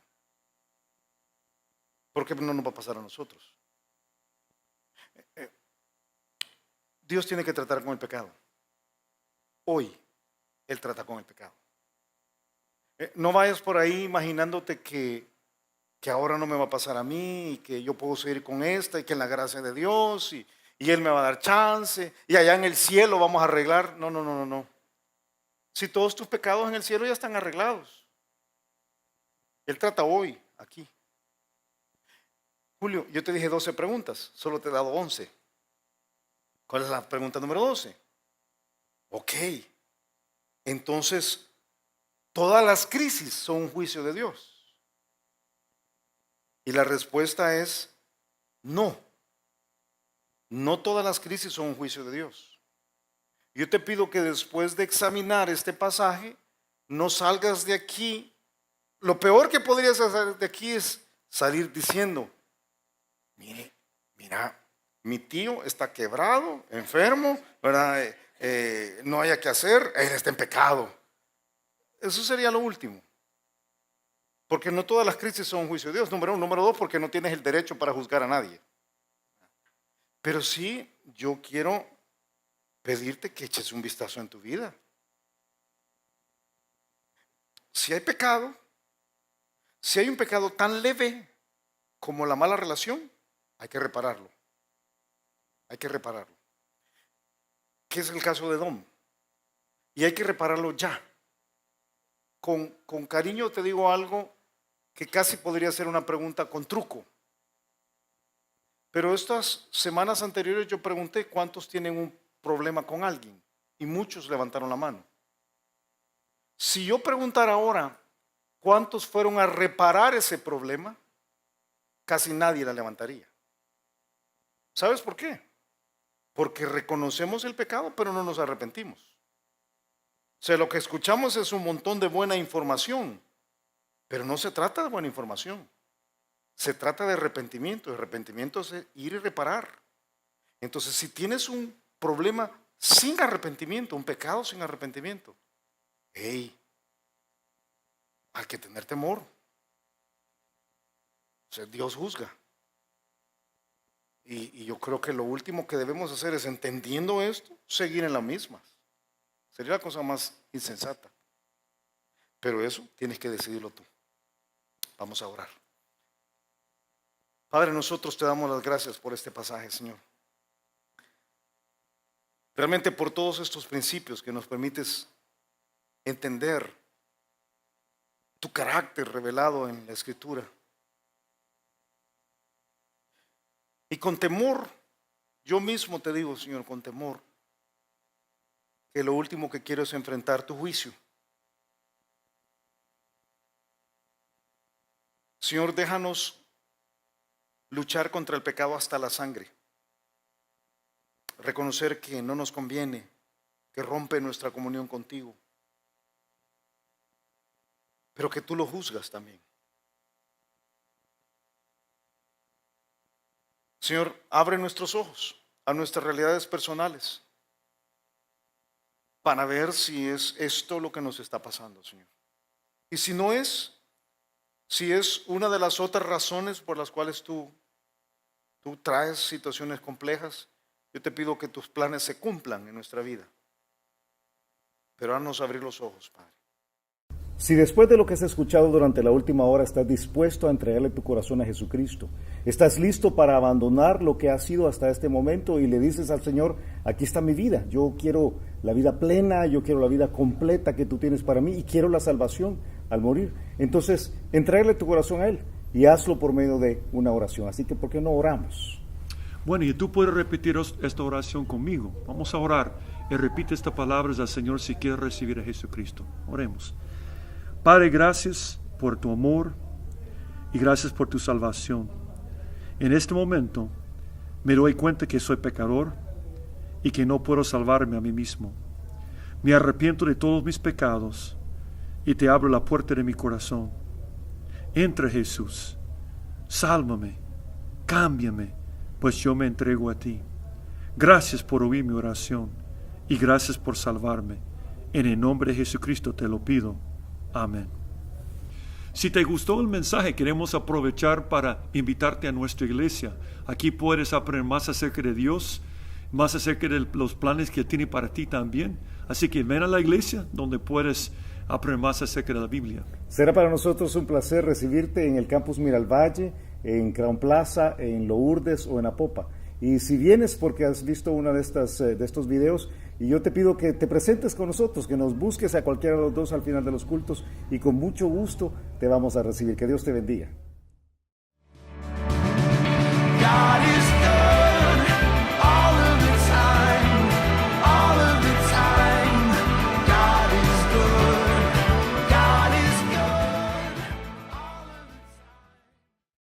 Porque no nos va a pasar a nosotros. Dios tiene que tratar con el pecado. Hoy Él trata con el pecado. No vayas por ahí imaginándote que ahora no me va a pasar a mí y que yo puedo seguir con esta y que en la gracia de Dios y Él me va a dar chance y allá en el cielo vamos a arreglar. No, no, no, no, no. Si todos tus pecados en el cielo ya están arreglados. Él trata hoy, aquí. Julio, yo te dije 12 preguntas, solo te he dado 11. ¿Cuál es la pregunta número 12? Ok, entonces todas las crisis son un juicio de Dios. Y la respuesta es no. No todas las crisis son un juicio de Dios. Yo te pido que después de examinar este pasaje, no salgas de aquí. Lo peor que podrías hacer de aquí es salir diciendo, mira, mi tío está quebrado, enfermo, ¿verdad? No haya que hacer, él está en pecado. Eso sería lo último. Porque no todas las crisis son un juicio de Dios, número 1. Número 2, porque no tienes el derecho para juzgar a nadie. Pero sí, yo quiero pedirte que eches un vistazo en tu vida. Si hay pecado, si hay un pecado tan leve como la mala relación, hay que repararlo. Hay que repararlo. ¿Qué es el caso de Dom? Y hay que repararlo ya. Con cariño te digo algo que casi podría ser una pregunta con truco. Pero estas semanas anteriores yo pregunté cuántos tienen un problema con alguien y muchos levantaron la mano. Si yo preguntara ahora cuántos fueron a reparar ese problema, casi nadie la levantaría. ¿Sabes por qué? Porque reconocemos el pecado, pero no nos arrepentimos. O sea, lo que escuchamos es un montón de buena información, pero no se trata de buena información. Se trata de arrepentimiento. Arrepentimiento es ir y reparar. Entonces, si tienes un problema sin arrepentimiento, un pecado sin arrepentimiento, hey, hay que tener temor. O sea, Dios juzga. Y yo creo que lo último que debemos hacer es, entendiendo esto, seguir en la misma. Sería la cosa más insensata. Pero eso tienes que decidirlo tú. Vamos a orar. Padre, nosotros te damos las gracias por este pasaje, Señor. Realmente por todos estos principios que nos permites entender tu carácter revelado en la Escritura. Y con temor, yo mismo te digo, Señor, con temor, que lo último que quiero es enfrentar tu juicio. Señor, déjanos luchar contra el pecado hasta la sangre. Reconocer que no nos conviene, que rompe nuestra comunión contigo, pero que tú lo juzgas también. Señor, abre nuestros ojos a nuestras realidades personales para ver si es esto lo que nos está pasando, Señor. Y si no es, si es una de las otras razones por las cuales tú traes situaciones complejas, yo te pido que tus planes se cumplan en nuestra vida. Pero haznos abrir los ojos, Padre. Si después de lo que has escuchado durante la última hora estás dispuesto a entregarle tu corazón a Jesucristo, estás listo para abandonar lo que has sido hasta este momento y le dices al Señor, aquí está mi vida, yo quiero la vida plena, yo quiero la vida completa que tú tienes para mí y quiero la salvación al morir, entonces entrégale tu corazón a Él y hazlo por medio de una oración. Así que ¿por qué no oramos? Bueno, y tú puedes repetir esta oración conmigo. Vamos a orar y repite estas palabras al Señor si quieres recibir a Jesucristo. Oremos. Padre, gracias por tu amor y gracias por tu salvación. En este momento me doy cuenta que soy pecador y que no puedo salvarme a mí mismo. Me arrepiento de todos mis pecados y te abro la puerta de mi corazón. Entra, Jesús, sálvame, cámbiame, pues yo me entrego a ti. Gracias por oír mi oración y gracias por salvarme. En el nombre de Jesucristo te lo pido. Amén. Si te gustó el mensaje, queremos aprovechar para invitarte a nuestra iglesia. Aquí puedes aprender más acerca de Dios, más acerca de los planes que tiene para ti también. Así que ven a la iglesia donde puedes aprender más acerca de la Biblia. Será para nosotros un placer recibirte en el campus Miralvalle, en Crown Plaza, en Lourdes o en Apopa. Y si vienes porque has visto uno de estos videos, y yo te pido que te presentes con nosotros, que nos busques a cualquiera de los dos al final de los cultos y con mucho gusto te vamos a recibir. Que Dios te bendiga.